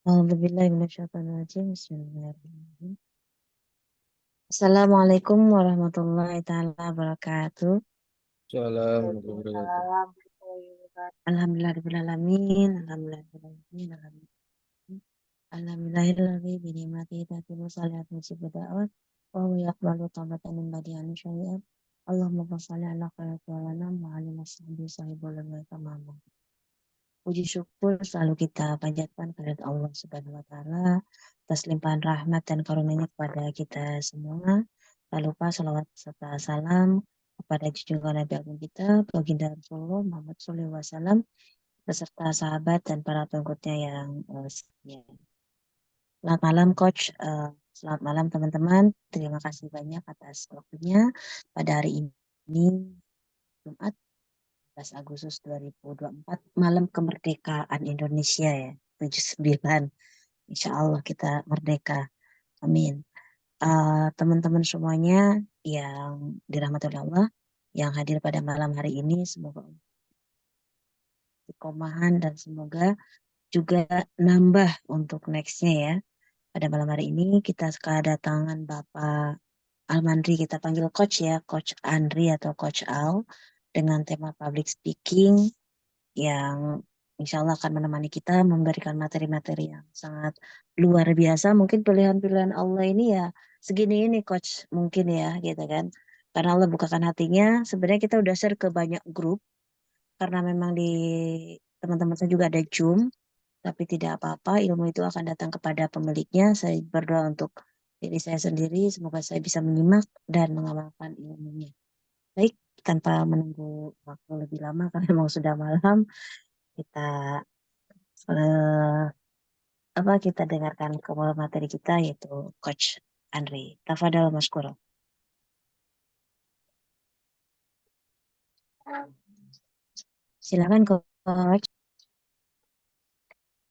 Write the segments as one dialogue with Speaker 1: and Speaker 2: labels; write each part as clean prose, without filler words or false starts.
Speaker 1: A'udzubillahi minasyaitonirrajim. Bismillahirrahmanirrahim. Assalamualaikum warahmatullahi taala wabarakatuh.
Speaker 2: Salam warahmatullahi wabarakatuh.
Speaker 1: Waalaikumsalam warahmatullahi wabarakatuh. Alhamdulillahirabbil alamin. Alhamdulillahirabbil alamin. Alhamdulillahilladzi bi ni'matihi tatimmu shalihatu da'wat wa huwa yaqbalu tawbatan min ba'di an syai'at. Allahumma shalli ala khairil wa ala alihi sahibul tamam. Puji syukur selalu kita panjatkan kepada Allah Subhanahu wa Ta'ala atas limpahan rahmat dan karunia kepada kita semua. Tak lupa salawat serta salam kepada junjungan Nabi Agung kita, baginda Rasulullah Muhammad SAW, beserta sahabat dan para pengikutnya yang setia. Selamat malam Coach, selamat malam teman-teman. Terima kasih banyak atas waktunya pada hari ini, Jumat 14 Agustus 2024, malam kemerdekaan Indonesia ya, 79. Insya Allah kita merdeka. Amin. Teman-teman semuanya yang dirahmati oleh Allah, yang hadir pada malam hari ini, semoga istiqomahan dan semoga juga nambah untuk nextnya ya. Pada malam hari ini kita kedatangan Bapak Almandri, kita panggil Coach ya, Coach Andri atau Coach Al, dengan tema public speaking yang insya Allah akan menemani kita memberikan materi-materi yang sangat luar biasa. Mungkin pilihan-pilihan Allah ini ya segini ini Coach, mungkin ya gitu kan. Karena Allah bukakan hatinya, sebenarnya kita udah share ke banyak grup, karena memang di teman-teman saya juga ada Zoom, tapi tidak apa-apa, ilmu itu akan datang kepada pemiliknya. Saya berdoa untuk diri saya sendiri, semoga saya bisa menyimak dan mengamalkan ilmunya. Baik, tanpa menunggu waktu lebih lama karena memang sudah malam, kita eh, kita dengarkan ke materi kita yaitu Coach Andri. Tafadhol Maskuro. Silakan Coach.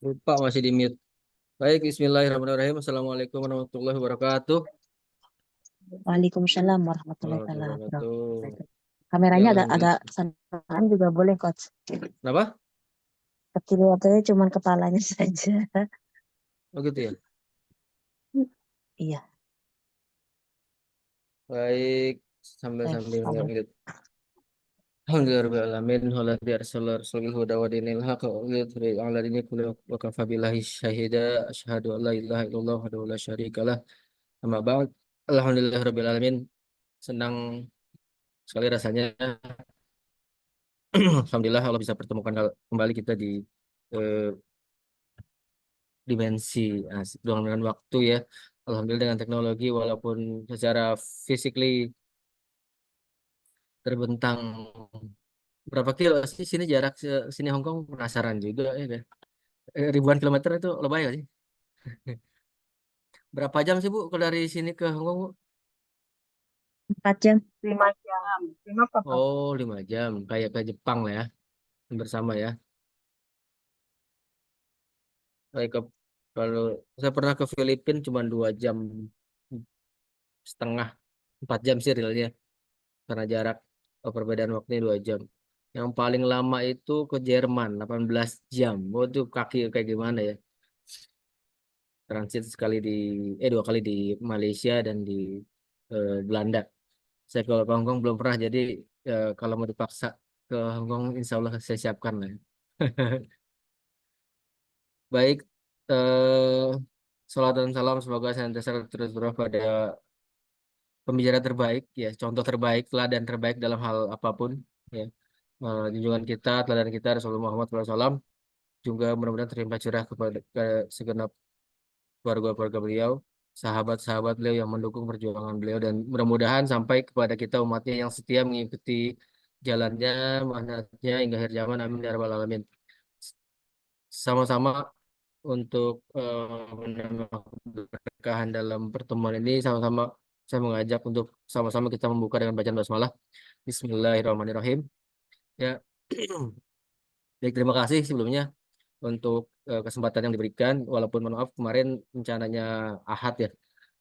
Speaker 2: Lupa masih di mute. Baik, Bismillahirrahmanirrahim. Assalamualaikum warahmatullahi wabarakatuh.
Speaker 1: Waalaikumsalam warahmatullahi
Speaker 2: Warahmatullahi wabarakatuh.
Speaker 1: wabarakatuh.
Speaker 2: Ya,
Speaker 1: Kameranya
Speaker 2: alhamdulillah.
Speaker 1: agak sanaan juga boleh Coach.
Speaker 2: Kenapa?
Speaker 1: Kecil waktunya cuma kepalanya saja.
Speaker 2: Oh gitu ya.
Speaker 1: Iya,
Speaker 2: Baik, sambil-sambil
Speaker 1: boleh.
Speaker 2: ngeliat. Alhamdulillahirrahmanirrahim. Walladzi arsala rasulahu huda wa dinil haqq wa yudhhiru 'ala dini kulli wa kafa billahi syahida. Asyhadu an la ilaha illallah wahdahu la syarikalah. Amma ba'd. Alhamdulillahirabbil alamin. Senang sekali rasanya. Alhamdulillah Allah bisa pertemukan kembali kita di eh, dimensi ruang dengan waktu ya. Alhamdulillah dengan teknologi walaupun secara physically terbentang berapa kilo sih sini jarak sini Hong Kong, penasaran juga ya kan. Ribuan kilometer itu lebay gak sih? Berapa jam sih Bu kalau dari sini ke Hong Kong Bu?
Speaker 1: 4 jam. 5 jam. 5 apa?
Speaker 2: Oh 5 jam kayak ke Jepang lah ya bersama ya. Kayak kalau saya pernah ke Filipina cuma 2 jam setengah, 4 jam sih realnya karena jarak perbedaan waktunya 2 jam. Yang paling lama itu ke Jerman 18 jam. Oh itu kaki kayak gimana ya? Transit sekali di 2 kali di Malaysia dan di Belanda. Saya kalau ke Hongkong belum pernah jadi kalau mau dipaksa ke Hongkong insya Allah saya siapkan lah. Baik, eh salam dan salam semoga senantiasa terus berada pada pembicara terbaik ya, contoh terbaik, teladan terbaik dalam hal apapun ya. Junjungan kita, teladan kita Rasulullah Muhammad SAW juga mudah-mudahan terlimpah curah kepada segenap keluarga-keluarga beliau, sahabat-sahabat beliau yang mendukung perjuangan beliau dan mudah-mudahan sampai kepada kita umatnya yang setia mengikuti jalannya, manhajnya hingga akhir zaman. Amin ya rabbal alamin. Sama-sama untuk menambah keberkahan dalam pertemuan ini sama-sama saya mengajak untuk sama-sama kita membuka dengan bacaan basmalah. Bismillahirrahmanirrahim. Ya, baik terima kasih sebelumnya untuk kesempatan yang diberikan. Walaupun mohon maaf kemarin rencananya Ahad ya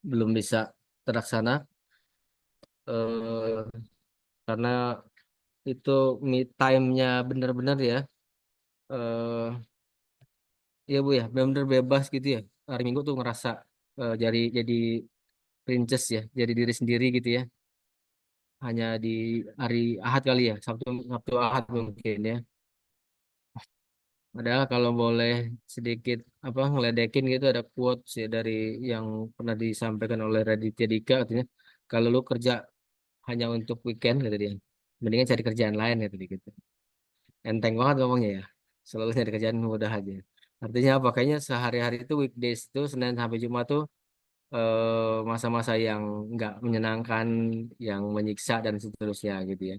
Speaker 2: belum bisa terlaksana eh, karena itu me time-nya benar-benar ya. eh, Iya Bu ya, benar-benar bebas gitu ya. Hari Minggu tuh ngerasa jadi princess ya, jadi diri sendiri gitu ya. Hanya di hari Ahad kali ya, Sabtu Sabtu Ahad mungkin ya. Padahal kalau boleh sedikit apa ngeledekin gitu ada quotes ya dari yang pernah disampaikan oleh Raditya Dika katanya, kalau lu kerja hanya untuk weekend kata dia, mendingan cari kerjaan lain kata dia gitu. Enteng banget ngomongnya ya. Selalu cari kerjaan mudah aja. Artinya apa? Kayaknya sehari-hari itu weekdays itu Senin sampai Jumat tuh masa-masa yang nggak menyenangkan, yang menyiksa dan seterusnya gitu ya.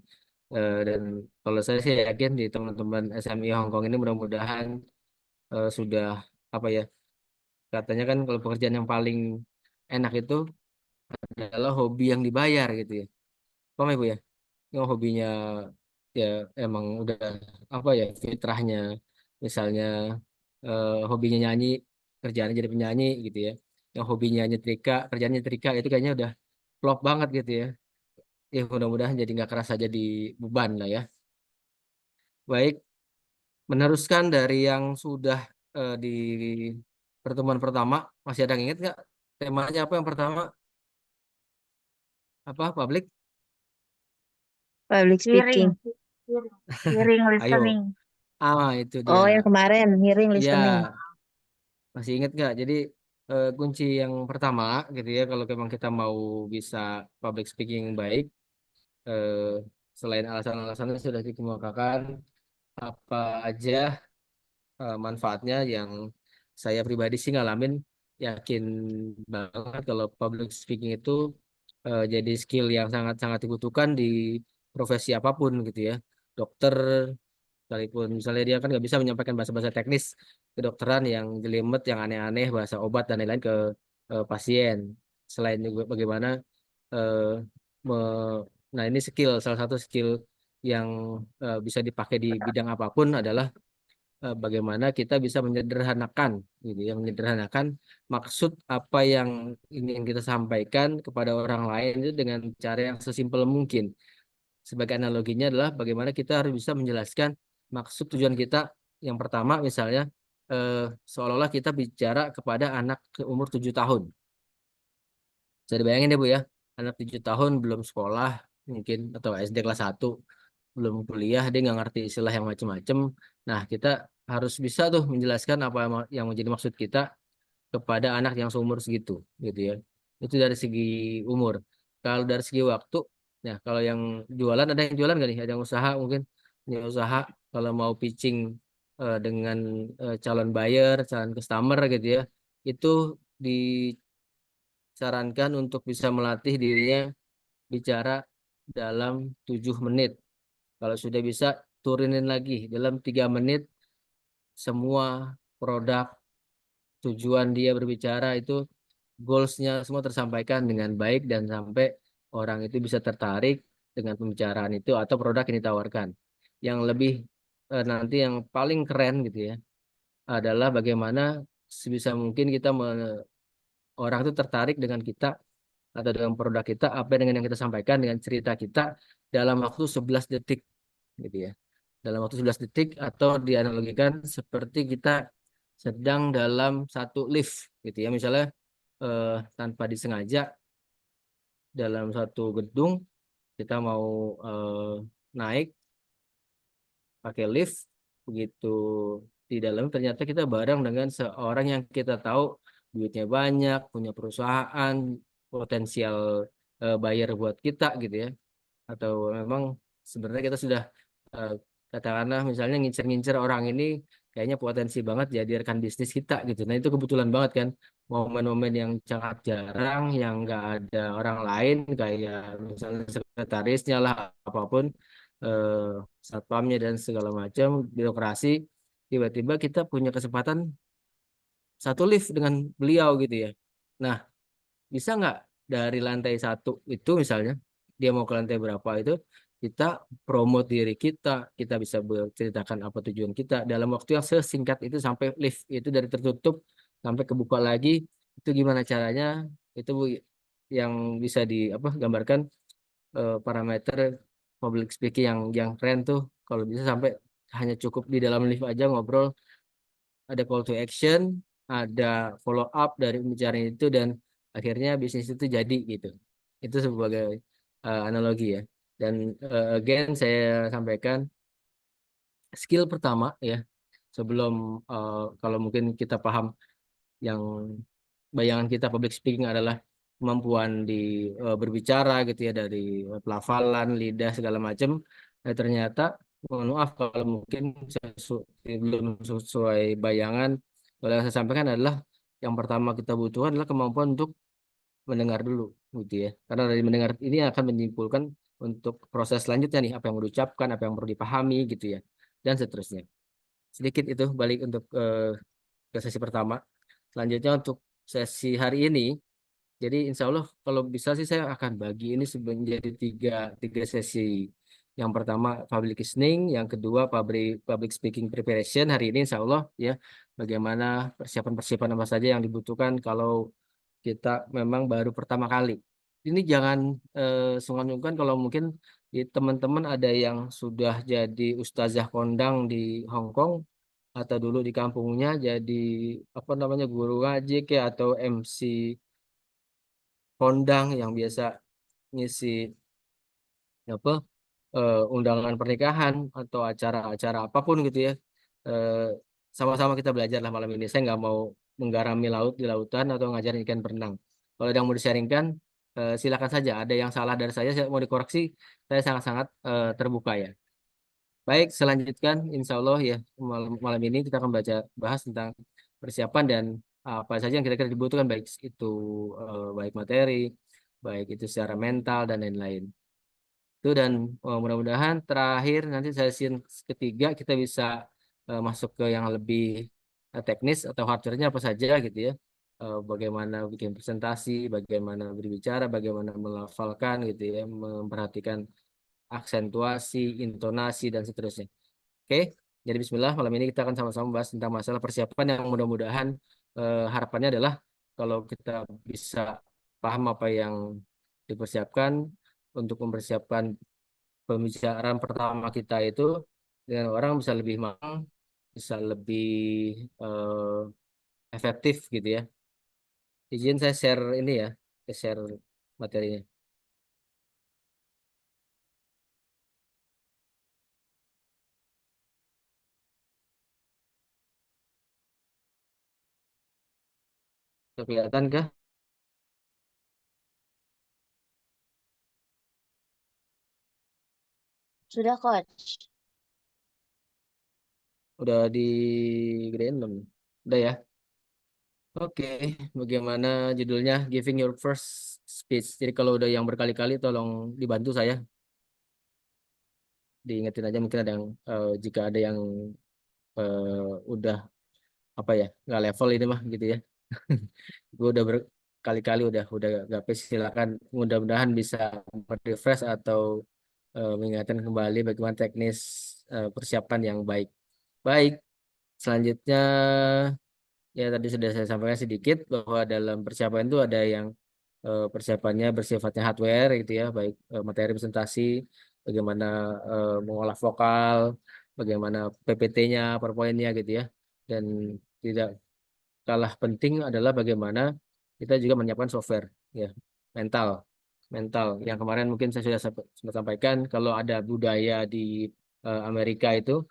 Speaker 2: Dan kalau saya sih yakin di teman-teman SMI Hongkong ini mudah-mudahan sudah apa ya? Katanya kan kalau pekerjaan yang paling enak itu adalah hobi yang dibayar gitu ya. Paham ya Bu ya? Yang hobinya ya emang udah apa ya fitrahnya, misalnya hobinya nyanyi, kerjaannya jadi penyanyi gitu ya. Yang hobinya nyetrika, kerjanya nyetrika itu kayaknya udah flop banget gitu ya. Ya mudah-mudahan jadi nggak kerasa jadi beban lah ya. Baik, meneruskan dari yang sudah di pertemuan pertama, masih ada yang ingat nggak temanya apa yang pertama? Apa public?
Speaker 1: Public
Speaker 3: Hearing,
Speaker 1: speaking.
Speaker 3: hearing
Speaker 2: Ayo,
Speaker 3: listening.
Speaker 2: itu
Speaker 1: Oh,
Speaker 2: dia.
Speaker 1: yang kemarin hearing listening.
Speaker 2: Ya, masih ingat nggak? Jadi kunci yang pertama gitu ya, kalau memang kita mau bisa public speaking yang baik, eh, selain alasan-alasannya sudah dikemukakan, apa aja manfaatnya yang saya pribadi sih ngalamin, yakin banget kalau public speaking itu jadi skill yang sangat-sangat dibutuhkan di profesi apapun gitu ya. Dokter, sekalipun misalnya dia kan nggak bisa menyampaikan bahasa-bahasa teknis kedokteran yang jelimet, yang aneh-aneh, bahasa obat dan lain-lain ke pasien. Selain juga bagaimana eh, me- nah ini skill, salah satu skill yang bisa dipakai di bidang apapun adalah bagaimana kita bisa menyederhanakan, gitu ya, menyederhanakan maksud apa yang ingin kita sampaikan kepada orang lain itu dengan cara yang sesimpel mungkin. Sebagai analoginya adalah bagaimana kita harus bisa menjelaskan maksud tujuan kita. Yang pertama misalnya eh, seolah-olah kita bicara kepada anak ke umur 7 tahun. Bisa dibayangin deh Bu ya, anak 7 tahun belum sekolah mungkin atau SD kelas 1, belum kuliah, dia nggak ngerti istilah yang macam-macam. Nah, kita harus bisa tuh menjelaskan apa yang menjadi maksud kita kepada anak yang seumur segitu, gitu ya. Itu dari segi umur. Kalau dari segi waktu, ya kalau yang jualan, ada yang jualan nggak nih? Ada yang usaha mungkin, yang usaha kalau mau pitching dengan calon buyer, calon customer gitu ya, itu disarankan untuk bisa melatih dirinya bicara dalam 7 menit. Kalau sudah bisa turunin lagi dalam 3 menit, semua produk, tujuan dia berbicara itu, goalsnya semua tersampaikan dengan baik dan sampai orang itu bisa tertarik dengan pembicaraan itu atau produk yang ditawarkan. Yang lebih nanti yang paling keren gitu ya adalah bagaimana sebisa mungkin orang itu tertarik dengan kita atau dengan produk kita, apa dengan yang kita sampaikan, dengan cerita kita dalam waktu 11 detik gitu ya. Dalam waktu 11 detik atau dianalogikan seperti kita sedang dalam satu lift gitu ya. Misalnya tanpa disengaja dalam satu gedung kita mau naik pakai lift, begitu di dalam ternyata kita bareng dengan seorang yang kita tahu duitnya banyak, punya perusahaan, potensial buyer buat kita gitu ya. Atau memang sebenarnya kita sudah eh, katakanlah misalnya ngincer-ngincer orang ini kayaknya potensi banget jadi rekan bisnis kita gitu. Nah itu kebetulan banget kan, momen-momen yang sangat jarang, yang nggak ada orang lain kayak misalnya sekretarisnya lah apapun, eh, satpamnya dan segala macam birokrasi, tiba-tiba kita punya kesempatan satu lift dengan beliau gitu ya. Nah, bisa nggak dari lantai 1 itu misalnya dia mau ke lantai berapa itu, kita promote diri kita, kita bisa berceritakan apa tujuan kita dalam waktu yang sesingkat itu sampai lift itu dari tertutup sampai kebuka lagi, itu gimana caranya, itu yang bisa di apa gambarkan parameter public speaking yang keren tuh kalau bisa sampai hanya cukup di dalam lift aja ngobrol ada call to action, ada follow up dari pembicaraan itu dan akhirnya bisnis itu jadi gitu. Itu sebagai analogi ya. Dan again saya sampaikan skill pertama ya sebelum kalau mungkin kita paham yang bayangan kita public speaking adalah kemampuan di berbicara gitu ya dari pelafalan, lidah segala macam. Ternyata mohon maaf kalau mungkin belum sesuai bayangan. Kalau yang saya sampaikan adalah yang pertama kita butuhkan adalah kemampuan untuk mendengar dulu gitu ya. Karena dari mendengar ini akan menyimpulkan untuk proses selanjutnya nih apa yang mau diucapkan, apa yang perlu dipahami gitu ya dan seterusnya. Sedikit itu balik untuk ke sesi pertama. Selanjutnya untuk sesi hari ini, jadi insya Allah kalau bisa sih saya akan bagi ini menjadi tiga sesi. Yang pertama public listening, yang kedua public speaking preparation. Hari ini insya Allah ya bagaimana persiapan-persiapan apa saja yang dibutuhkan kalau kita memang baru pertama kali. Ini jangan sungkan-sungkan kalau mungkin teman-teman ada yang sudah jadi ustazah kondang di Hong Kong atau dulu di kampungnya jadi apa namanya guru ngaji kayak atau MC kondang yang biasa ngisi apa undangan pernikahan atau acara-acara apapun gitu ya. Eh, Sama-sama kita belajar lah malam ini. Saya nggak mau menggarami laut di lautan atau ngajarin ikan berenang. Kalau ada yang mau disharingkan, silakan saja. Ada yang salah dari saya mau dikoreksi, saya sangat-sangat terbuka ya. Baik, selanjutkan insya Allah ya malam ini kita akan bahas tentang persiapan dan apa saja yang kira-kira dibutuhkan baik itu baik materi, baik itu secara mental dan lain-lain. Itu dan mudah-mudahan terakhir nanti sesi ketiga kita bisa masuk ke yang lebih teknis atau hardware-nya apa saja gitu ya. Bagaimana bikin presentasi, bagaimana berbicara, bagaimana melafalkan gitu ya, memperhatikan aksentuasi, intonasi dan seterusnya. Oke, jadi Bismillah malam ini kita akan sama-sama bahas tentang masalah persiapan yang mudah-mudahan harapannya adalah kalau kita bisa paham apa yang dipersiapkan untuk mempersiapkan pembicaraan pertama kita itu dengan orang bisa lebih matang, bisa lebih efektif gitu ya. Izin saya share ini ya, saya share materinya. Kelihatan kah?
Speaker 1: Sudah, Coach.
Speaker 2: Udah di gedein belum? Udah ya. Oke, bagaimana judulnya? Giving your first speech. Jadi kalau udah yang berkali-kali tolong dibantu saya, diingetin aja mungkin ada yang jika ada yang udah apa ya nggak level ini mah gitu ya. Gue udah berkali-kali udah gak pace silakan mudah-mudahan bisa refresh atau mengingatkan kembali bagaimana teknis persiapan yang baik. Baik, selanjutnya ya tadi sudah saya sampaikan sedikit bahwa dalam persiapan itu ada yang persiapannya bersifatnya hardware gitu ya, baik materi presentasi, bagaimana mengolah vokal, bagaimana PPT-nya, PowerPoint-nya gitu ya. Dan tidak kalah penting adalah bagaimana kita juga menyiapkan software ya, mental. Mental yang kemarin mungkin saya sudah sempat sampaikan kalau ada budaya di Amerika itu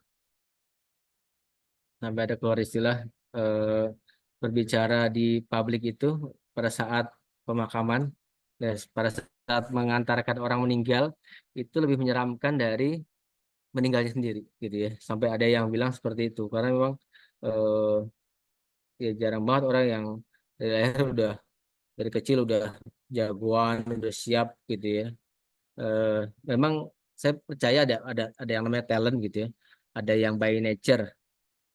Speaker 2: sampai ada keluar istilah eh, berbicara di publik itu pada saat pemakaman dan pada saat mengantarkan orang meninggal itu lebih menyeramkan dari meninggalnya sendiri gitu ya sampai ada yang bilang seperti itu karena memang eh, ya jarang banget orang yang dari lahir udah dari kecil udah jagoan udah siap gitu ya. Eh, Memang saya percaya ada yang namanya talent gitu ya ada yang by nature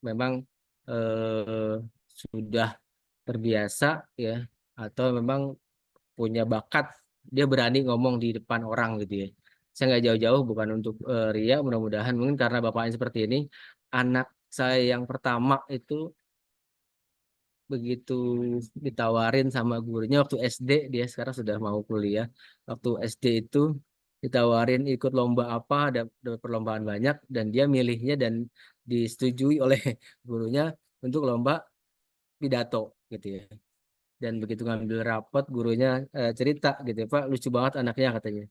Speaker 2: memang eh, sudah terbiasa ya atau memang punya bakat dia berani ngomong di depan orang gitu ya. Saya nggak jauh-jauh bukan untuk ria mudah-mudahan mungkin karena bapaknya seperti ini anak saya yang pertama itu begitu ditawarin sama gurunya waktu SD dia sekarang sudah mau kuliah waktu SD itu ditawarin ikut lomba apa ada perlombaan banyak dan dia milihnya dan disetujui oleh gurunya untuk lomba pidato gitu ya. Dan begitu ngambil rapot gurunya cerita gitu ya, Pak lucu banget anaknya katanya.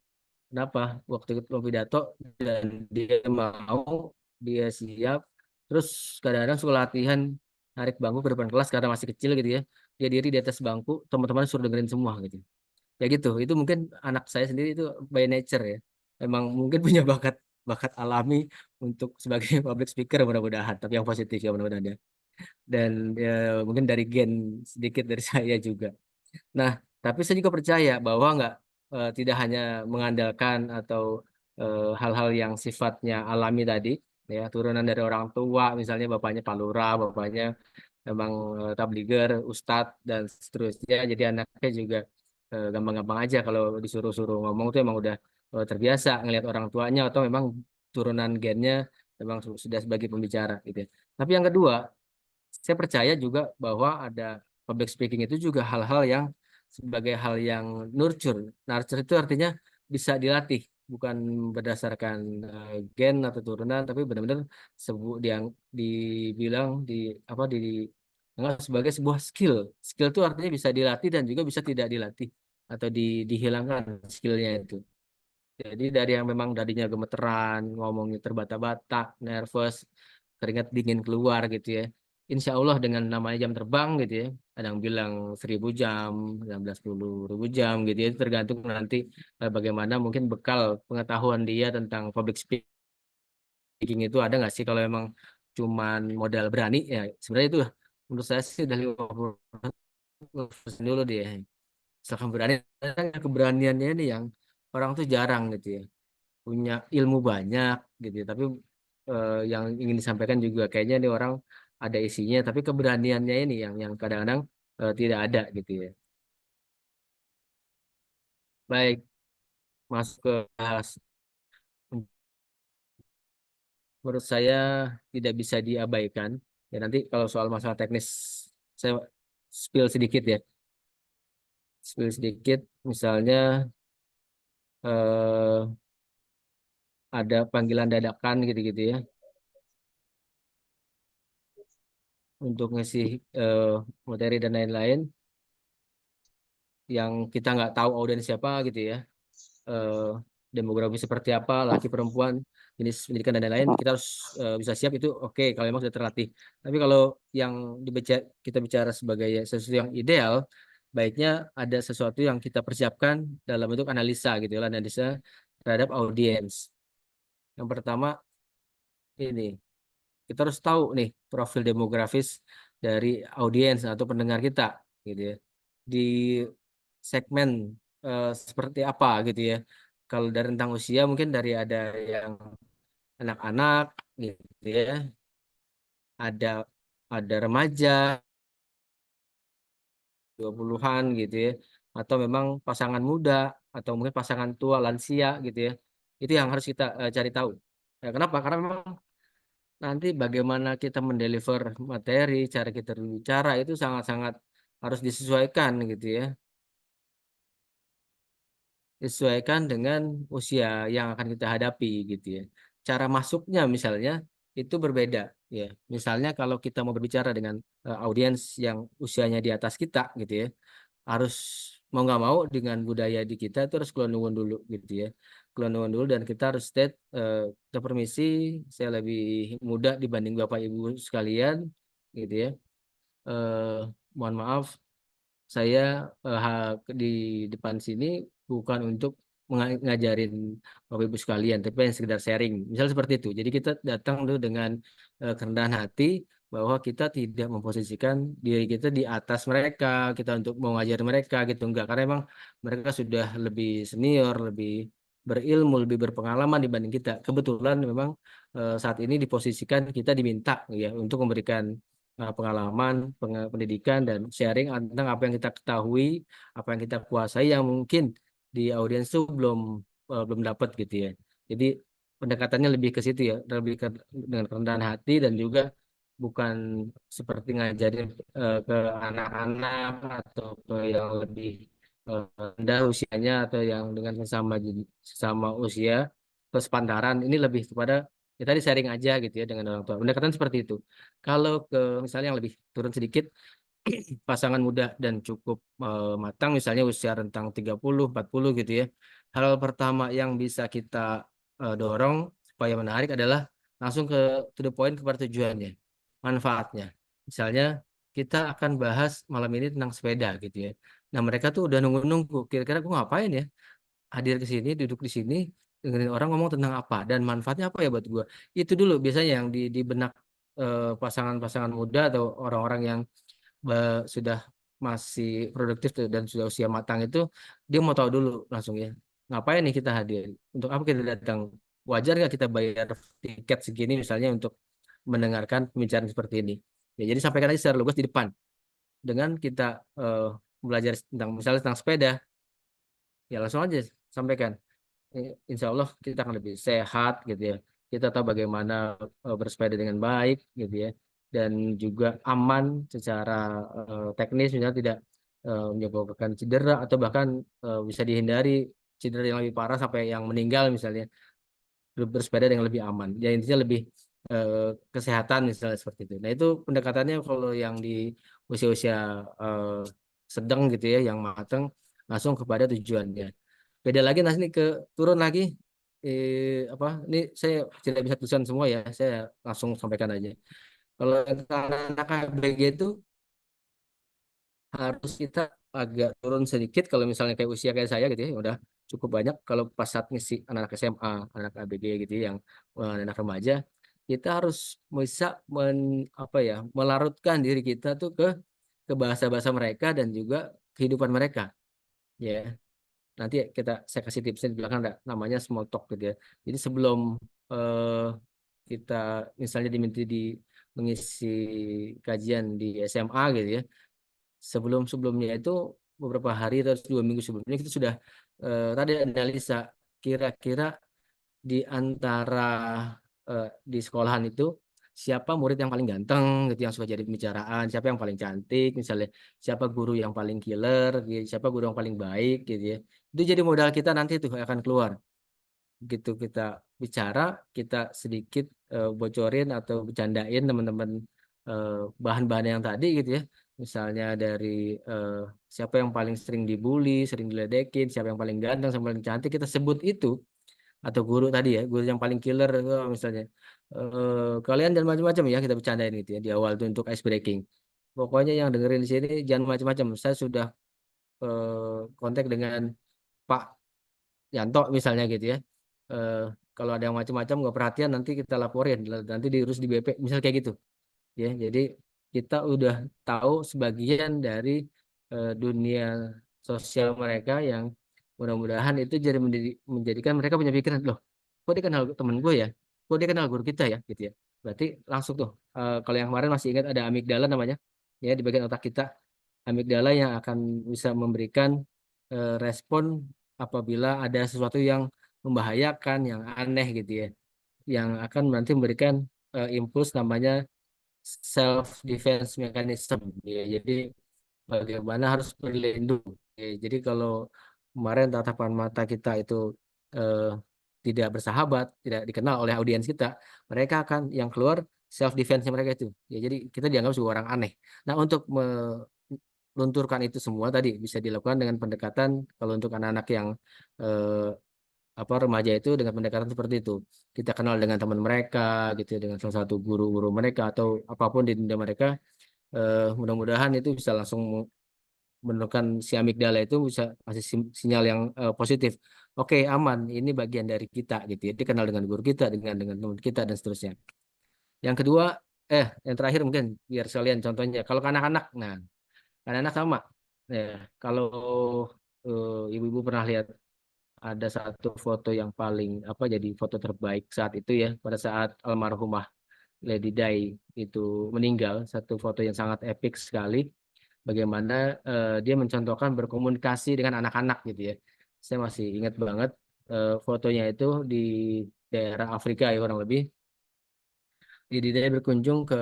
Speaker 2: Kenapa? Waktu itu pidato dan dia mau, dia siap, terus kadang-kadang suka latihan narik bangku ke depan kelas karena masih kecil gitu ya. Dia diri di atas bangku, teman-teman suruh dengerin semua gitu. Ya gitu, itu mungkin anak saya sendiri itu by nature ya. Emang mungkin punya bakat bakat alami untuk sebagai public speaker mudah-mudahan, tapi yang positif ya mudah-mudahan ya. Dan ya, mungkin dari gen sedikit dari saya juga. Nah, tapi saya juga percaya bahwa nggak tidak hanya mengandalkan atau hal-hal yang sifatnya alami tadi, ya turunan dari orang tua, misalnya bapaknya Pak Lurah, bapaknya memang tabliger, ustadz dan seterusnya. Jadi anaknya juga gampang-gampang aja kalau disuruh-suruh ngomong tuh emang udah terbiasa ngelihat orang tuanya atau memang turunan gennya memang sudah sebagai pembicara gitu ya. Tapi yang kedua, saya percaya juga bahwa ada public speaking itu juga hal-hal yang sebagai hal yang nurture. Nurture itu artinya bisa dilatih, bukan berdasarkan gen atau turunan, tapi benar-benar yang dibilang di apa anggap sebagai sebuah skill. Skill itu artinya bisa dilatih dan juga bisa tidak dilatih atau dihilangkan skillnya itu. Jadi dari yang memang tadinya gemeteran, ngomongnya terbata-bata, nervous, keringat dingin keluar gitu ya. Insya Allah dengan namanya jam terbang gitu ya, ada yang bilang 1.000 jam, 19.000 jam gitu ya, itu tergantung nanti bagaimana mungkin bekal pengetahuan dia tentang public speaking itu ada nggak sih kalau emang cuman modal berani ya sebenarnya itu menurut saya sih udah 50% dulu dia. Misalkan berani, kan keberaniannya ini yang orang tuh jarang gitu ya punya ilmu banyak gitu ya. Tapi yang ingin disampaikan juga kayaknya nih orang ada isinya tapi keberaniannya ini yang kadang-kadang tidak ada gitu ya. Baik, masuk ke bahas. Menurut saya tidak bisa diabaikan ya, nanti kalau soal masalah teknis saya spill sedikit ya, spill sedikit misalnya eh, ada panggilan dadakan gitu-gitu ya untuk ngasih eh, materi dan lain-lain yang kita nggak tahu audiens siapa gitu ya, eh, demografi seperti apa, laki perempuan, jenis pendidikan dan lain-lain, kita harus bisa siap itu oke kalau memang sudah terlatih. Tapi kalau yang kita bicara sebagai sesuatu yang ideal, baiknya ada sesuatu yang kita persiapkan dalam bentuk analisa gitu ya, analisa terhadap audiens. Yang pertama ini kita harus tahu nih profil demografis dari audiens atau pendengar kita gitu ya. Di segmen seperti apa gitu ya. Kalau dari rentang usia mungkin dari ada yang anak-anak gitu ya, ada remaja 20-an gitu ya, atau memang pasangan muda atau mungkin pasangan tua lansia gitu ya. Itu yang harus kita cari tahu. Ya, kenapa? Karena memang nanti bagaimana kita mendeliver materi, cara kita berbicara itu sangat-sangat harus disesuaikan gitu ya. Disesuaikan dengan usia yang akan kita hadapi gitu ya. Cara masuknya misalnya itu berbeda ya. Misalnya kalau kita mau berbicara dengan audiens yang usianya di atas kita gitu ya, harus mau nggak mau dengan budaya di kita itu harus kulon dulu gitu ya. Kulon dulu dan kita harus state kita permisi, saya lebih muda dibanding Bapak Ibu sekalian gitu ya. Eh, mohon maaf saya di depan sini bukan untuk ngajarin Bapak Ibu sekalian, tapi yang sekedar sharing. Misal seperti itu. Jadi kita datang dulu dengan kerendahan hati bahwa kita tidak memposisikan diri kita di atas mereka, kita untuk mau ngajarin mereka gitu enggak. Karena emang mereka sudah lebih senior, lebih berilmu, lebih berpengalaman dibanding kita. Kebetulan memang saat ini diposisikan kita diminta ya untuk memberikan pengalaman, pendidikan dan sharing tentang apa yang kita ketahui, apa yang kita kuasai yang mungkin di audiens itu belum dapat gitu ya. Jadi pendekatannya lebih ke situ ya, lebih dengan kerendahan hati dan juga bukan seperti ngajarin ke anak-anak atau ke yang lebih rendah usianya atau yang dengan sesama usia atau sepantaran. Ini lebih kepada Ya tadi sharing aja gitu ya dengan orang tua. Pendekatan seperti itu. Kalau ke misalnya yang lebih turun sedikit, pasangan muda dan cukup matang misalnya usia rentang 30 40 gitu ya. Hal pertama yang bisa kita dorong supaya menarik adalah langsung ke to the point kepada tujuannya, manfaatnya. Misalnya kita akan bahas malam ini tentang sepeda gitu ya. Nah, mereka tuh udah nunggu-nunggu kira-kira gue ngapain ya? Hadir ke sini, duduk di sini, dengerin orang ngomong tentang apa dan manfaatnya apa ya buat gue. Itu dulu biasanya yang di benak pasangan-pasangan muda atau orang-orang yang sudah masih produktif tuh dan sudah usia matang itu dia mau tahu dulu langsung ya ngapain nih kita hadir untuk apa kita datang wajar nggak kita bayar tiket segini misalnya untuk mendengarkan pembicaraan seperti ini ya jadi sampaikan aja secara lugas di depan dengan kita eh, belajar tentang misalnya tentang sepeda ya langsung aja sampaikan. Insya Allah kita akan lebih sehat gitu ya. Kita tahu bagaimana bersepeda dengan baik gitu ya. Dan juga aman secara teknis misalnya tidak menyebabkan cedera atau bahkan bisa dihindari cedera yang lebih parah sampai yang meninggal misalnya bersepeda dengan lebih aman. Ya intinya lebih kesehatan misalnya seperti itu. Nah itu pendekatannya kalau yang di usia-usia sedang gitu ya, yang matang langsung kepada tujuannya. Beda lagi nanti ke turun lagi apa ini saya tidak bisa tulisan semua ya, saya langsung sampaikan aja. Kalau yang ke anak ABG itu harus kita agak turun sedikit kalau misalnya kayak usia kayak saya gitu ya udah cukup banyak kalau pas saat ngisi anak SMA anak ABG gitu ya, yang anak remaja kita harus bisa apa ya melarutkan diri kita tuh ke bahasa-bahasa mereka dan juga kehidupan mereka ya nanti saya kasih tipsnya di belakang ada namanya small talk gitu ya jadi sebelum eh, kita misalnya diminta di mengisi kajian di SMA gitu ya sebelumnya itu beberapa hari atau 2 minggu sebelumnya kita sudah tadi analisa kira-kira di antara di sekolahan itu siapa murid yang paling ganteng gitu yang suka jadi pembicaraan siapa yang paling cantik misalnya siapa guru yang paling killer gitu, siapa guru yang paling baik gitu ya itu jadi modal kita nanti tuh akan keluar gitu kita bicara kita sedikit bocorin atau bercandain teman-teman eh, bahan-bahan yang tadi gitu ya misalnya dari eh, siapa yang paling sering dibully sering diledekin siapa yang paling ganteng sama paling cantik kita sebut itu atau guru tadi ya guru yang paling killer misalnya kalian jangan macam-macam ya kita bercandain gitu ya di awal tuh untuk ice breaking pokoknya yang dengerin di sini jangan macam-macam saya sudah kontak dengan Pak Yanto misalnya gitu ya. Eh, kalau ada yang macam-macam nggak perhatian nanti kita laporin, nanti diurus di BP, misal kayak gitu. Ya, jadi kita udah tahu sebagian dari dunia sosial mereka yang mudah-mudahan itu jadi menjadikan mereka punya pikiran loh, kok dia kenal temen gue ya, kok dia kenal guru kita ya, gitu ya. Berarti langsung tuh, kalau yang kemarin masih ingat ada amigdala namanya, ya di bagian otak kita amigdala yang akan bisa memberikan respon apabila ada sesuatu yang membahayakan, yang aneh gitu ya, yang akan nanti memberikan impuls namanya self defense mechanism. Ya, jadi bagaimana harus berlindung. Ya, jadi kalau kemarin tatapan mata kita itu eh, tidak bersahabat, tidak dikenal oleh audiens kita, mereka akan yang keluar self defense mereka itu. Ya, jadi kita dianggap sebagai orang aneh. Nah, untuk melunturkan itu semua tadi bisa dilakukan dengan pendekatan kalau untuk anak-anak yang eh, apa remaja itu dengan pendekatan seperti itu. Kita kenal dengan teman mereka gitu ya, dengan salah satu guru-guru mereka atau apapun di dunia mereka mudah-mudahan itu bisa langsung menurunkan si amigdala itu bisa kasih sinyal yang positif. Oke, aman. Ini bagian dari kita gitu ya. Dia kenal dengan guru kita, dengan teman kita dan seterusnya. Yang kedua, yang terakhir mungkin biar sekalian contohnya. Kalau ke anak-anak, nah, anak-anak sama. Ya, kalau ibu-ibu pernah lihat ada satu foto yang paling apa jadi foto terbaik saat itu ya pada saat almarhumah Lady Di itu meninggal satu foto yang sangat epik sekali bagaimana dia mencontohkan berkomunikasi dengan anak-anak gitu ya saya masih ingat banget fotonya itu di daerah Afrika ya kurang lebih dia berkunjung ke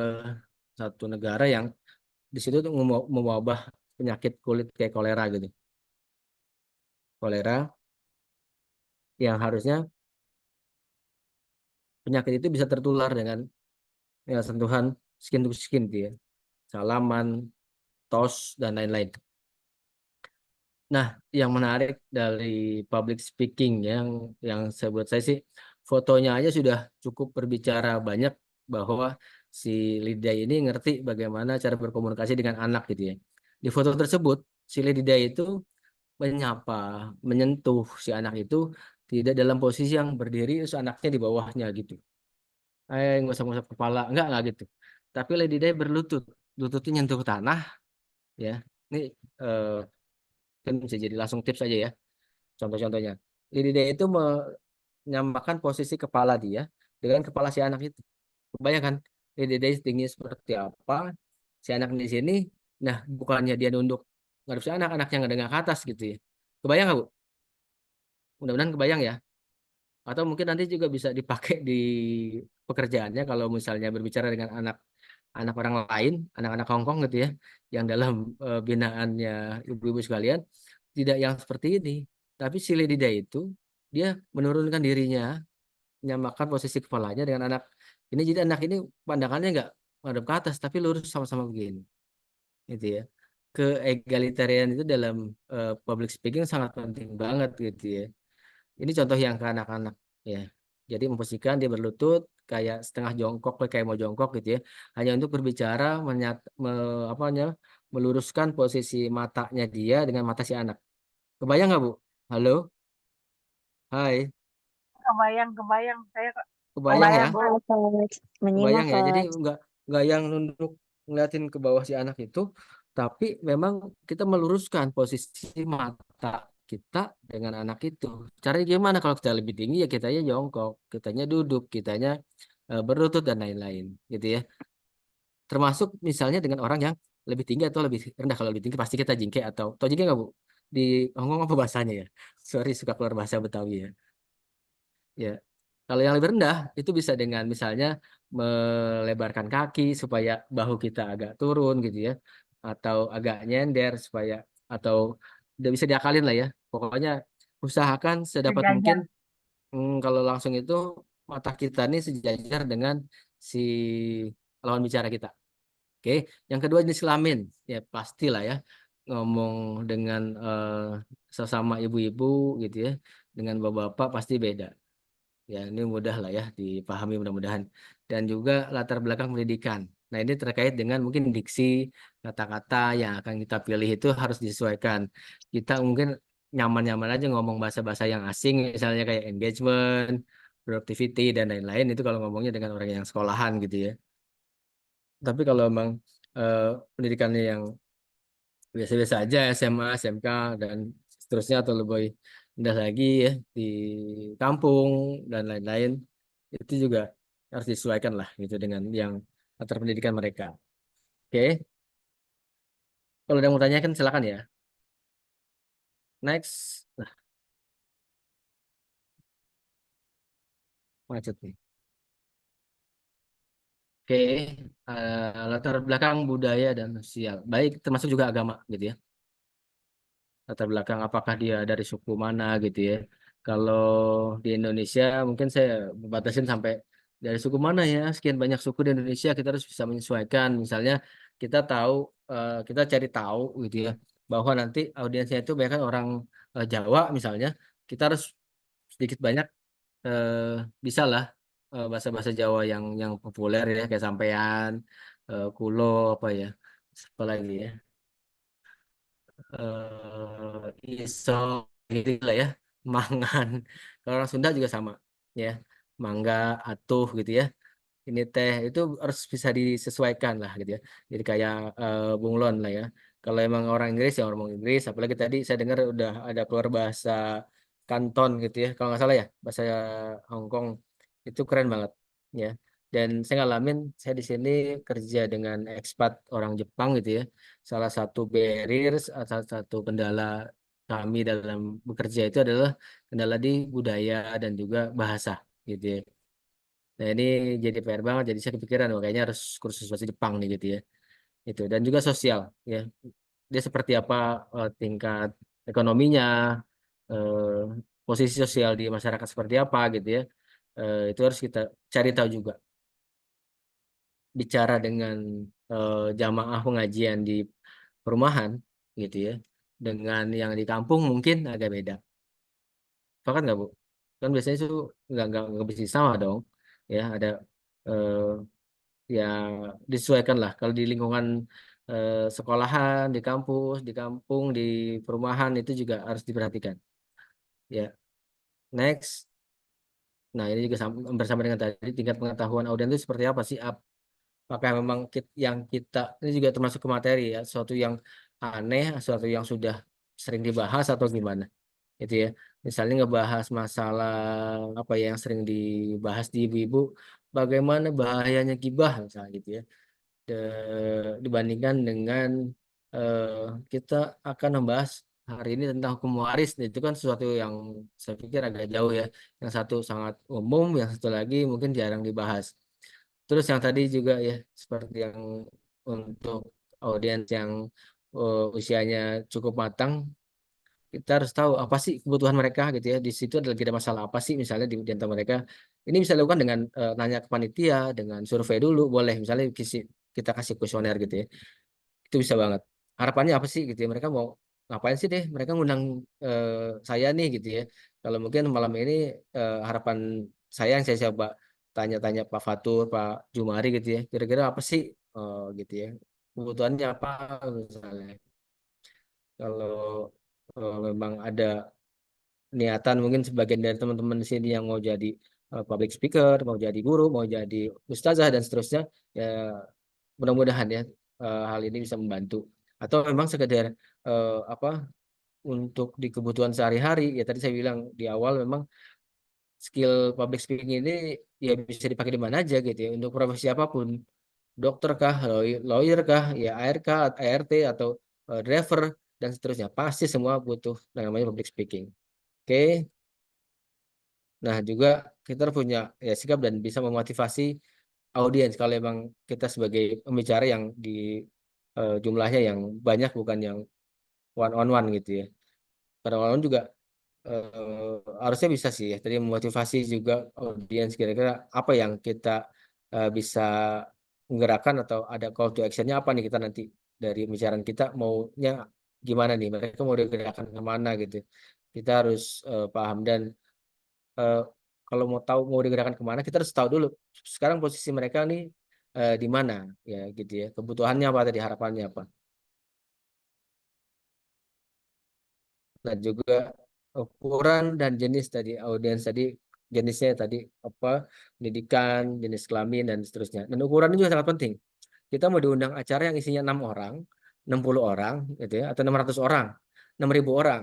Speaker 2: satu negara yang di situ tuh mewabah penyakit kulit kayak kolera gitu kolera yang harusnya penyakit itu bisa tertular dengan ya, sentuhan skin to skin gitu ya, salaman, tos dan lain-lain. Nah, yang menarik dari public speaking yang saya buat saya sih fotonya aja sudah cukup berbicara banyak bahwa si Lydia ini ngerti bagaimana cara berkomunikasi dengan anak gitu ya. Di foto tersebut si Lydia itu menyapa, menyentuh si anak itu tidak dalam posisi yang berdiri terus anaknya di bawahnya gitu. Ngusap-ngusap kepala, enggak gitu. Tapi Lydia berlutut, lututnya nyentuh tanah ya. Ini eh, kan bisa jadi langsung tips aja ya. Contoh-contohnya, lidah itu menyamakan posisi kepala dia dengan kepala si anak itu. Kebayangkan lidah tinggi seperti apa, si anak di sini, nah bukannya dia nunduk ngadep si anak, anaknya ngadeng ke atas gitu ya. Kebayang nggak Bu? Mudah-mudahan kebayang ya. Atau mungkin nanti juga bisa dipakai di pekerjaannya kalau misalnya berbicara dengan anak anak orang lain, anak-anak Hongkong gitu ya, yang dalam binaannya ibu-ibu sekalian, tidak yang seperti ini. Tapi si Lidida itu dia menurunkan dirinya, menyamakan posisi kepalanya dengan anak ini. Jadi anak ini pandangannya nggak menghadap ke atas, tapi lurus sama-sama begini, gitu ya. Keegalitarian itu dalam public speaking sangat penting banget gitu ya. Ini contoh yang ke anak-anak ya. Jadi memposisikan dia berlutut kayak setengah jongkok, kayak mau jongkok gitu ya. Hanya untuk berbicara, apa namanya, meluruskan posisi matanya dia dengan mata si anak. Kebayang nggak Bu? Halo, hai,
Speaker 3: Kebayang, kebayang. Saya
Speaker 2: kebayang ya?
Speaker 3: kebayang, Bu.
Speaker 1: Coach. Menyimak,
Speaker 2: Kebayang ya. Jadi
Speaker 1: Coach.
Speaker 2: nggak yang nunduk ngeliatin ke bawah si anak itu, tapi memang kita meluruskan posisi mata kita dengan anak itu. Caranya gimana? Kalau kita lebih tinggi ya kitanya jongkok, kitanya duduk, kitanya berlutut dan lain-lain, gitu ya. Termasuk misalnya dengan orang yang lebih tinggi atau lebih rendah. Kalau lebih tinggi pasti kita jingke atau jingke nggak Bu? Di Hongkong apa bahasanya ya? Sorry suka keluar bahasa Betawi ya. Ya, kalau yang lebih rendah itu bisa dengan misalnya melebarkan kaki supaya bahu kita agak turun gitu ya, atau agak nyender supaya atau udah bisa diakalin lah ya. Pokoknya usahakan sedapat mungkin
Speaker 3: Sejajar.
Speaker 2: kalau langsung itu mata kita nih sejajar dengan si lawan bicara kita. Oke, yang kedua jenis kelamin ya pastilah ya ngomong dengan sesama ibu-ibu gitu ya, dengan bapak-bapak pasti beda. Ya, ini mudah lah ya dipahami mudah-mudahan. Dan juga latar belakang pendidikan. Nah, ini terkait dengan mungkin diksi, kata-kata yang akan kita pilih itu harus disesuaikan. Kita mungkin nyaman-nyaman aja ngomong bahasa-bahasa yang asing, misalnya kayak engagement, productivity, dan lain-lain. Itu kalau ngomongnya dengan orang yang sekolahan gitu ya. Tapi kalau memang eh, pendidikannya yang biasa-biasa aja, SMA, SMK, dan seterusnya, atau lebih rendah lagi ya, di kampung, dan lain-lain, itu juga harus disesuaikan lah gitu dengan yang latar pendidikan mereka. Oke, kalau ada yang mau tanyakan silakan ya. Next, nah, macet nih. Oke, latar belakang budaya dan sosial, baik termasuk juga agama gitu ya. Latar belakang apakah dia dari suku mana gitu ya. Kalau di Indonesia mungkin saya batasin sampai dari suku mana ya, sekian banyak suku di Indonesia kita harus bisa menyesuaikan. Misalnya kita tahu, kita cari tahu gitu ya bahwa nanti audiensnya itu banyak kan orang Jawa misalnya, kita harus sedikit banyak eh, bisa lah bahasa-bahasa Jawa yang populer ya, kayak sampean, kulo, apa ya, apa lagi ya, iso gitu lah ya, mangan. Kalau orang Sunda juga sama ya, mangga, atuh gitu ya, ini teh itu harus bisa disesuaikan lah gitu ya. Jadi kayak bunglon lah ya. Kalau emang orang Inggris ya orang Inggris, apalagi tadi saya dengar udah ada keluar bahasa Kanton gitu ya, kalau nggak salah ya, bahasa Hong Kong itu keren banget ya. Dan saya ngalamin, saya di sini kerja dengan ekspat orang Jepang gitu ya. Salah satu barriers, salah satu kendala kami dalam bekerja itu adalah kendala di budaya dan juga bahasa gitu ya. Nah ini jadi PR banget, jadi saya kepikiran wah, kayaknya harus kursus bahasa Jepang nih gitu ya. Itu dan juga sosial ya. Dia seperti apa tingkat ekonominya, posisi sosial di masyarakat seperti apa gitu ya. Itu harus kita cari tahu juga. Bicara dengan jamaah pengajian di perumahan gitu ya, dengan yang di kampung mungkin agak beda. Sepakat nggak Bu? Kan biasanya itu nggak bisa sama dong. Ya ada eh, ya disesuaikan lah. Kalau di lingkungan sekolahan, di kampus, di kampung, di perumahan itu juga harus diperhatikan. Ya, next. Nah, ini juga bersama dengan tadi tingkat pengetahuan audiens itu seperti apa sih? Apakah memang yang kita ini juga termasuk ke materi ya, sesuatu yang aneh, sesuatu yang sudah sering dibahas atau gimana? Itu ya. Misalnya ngebahas masalah apa ya yang sering dibahas di ibu-ibu, bagaimana bahayanya gibah misalnya gitu ya. Dibandingkan dengan eh, kita akan membahas hari ini tentang hukum waris. Nah, itu kan sesuatu yang saya pikir agak jauh ya. Yang satu sangat umum, yang satu lagi mungkin jarang dibahas. Terus yang tadi juga ya, seperti yang untuk audiens yang usianya cukup matang, kita harus tahu apa sih kebutuhan mereka gitu ya. Di situ ada lagi ada masalah apa sih misalnya di antara mereka. Ini bisa dilakukan dengan nanya ke panitia, dengan survei dulu, boleh. Misalnya kita kasih kuesioner gitu ya. Itu bisa banget. Harapannya apa sih gitu ya? Mereka mau ngapain sih deh? Mereka ngundang eh, saya nih gitu ya. Kalau mungkin malam ini harapan saya yang saya coba tanya-tanya Pak Fatur, Pak Jumari gitu ya. Kira-kira apa sih gitu ya? Kebutuhannya apa misalnya? Kalau memang ada niatan mungkin sebagian dari teman-teman di sini yang mau jadi public speaker, mau jadi guru, mau jadi ustazah dan seterusnya, ya mudah-mudahan ya hal ini bisa membantu. Atau memang sekedar apa untuk di kebutuhan sehari-hari, ya tadi saya bilang di awal memang skill public speaking ini ya bisa dipakai di mana aja gitu ya untuk profesi apapun, dokter kah, lawyer kah, ya ARK, ART atau driver dan seterusnya pasti semua butuh yang namanya public speaking. Oke. Nah, juga kita punya ya sikap dan bisa memotivasi audiens kalau emang kita sebagai pembicara yang di jumlahnya yang banyak bukan yang one on one gitu ya. Karena one on one juga harusnya bisa sih ya. Tadi memotivasi juga audiens kira-kira apa yang kita bisa menggerakkan atau ada call to actionnya apa nih kita nanti dari pembicaraan kita maunya gimana nih mereka mau digerakkan kemana gitu. Kita harus paham dan eh, kalau mau tahu mau digerakkan kemana kita harus tahu dulu sekarang posisi mereka nih di mana ya gitu ya kebutuhannya apa tadi harapannya apa dan juga ukuran dan jenis tadi audiens tadi jenisnya tadi apa pendidikan jenis kelamin dan seterusnya dan ukuran ini juga sangat penting kita mau diundang acara yang isinya 6 orang 60 orang gitu ya atau 600 orang 6.000 orang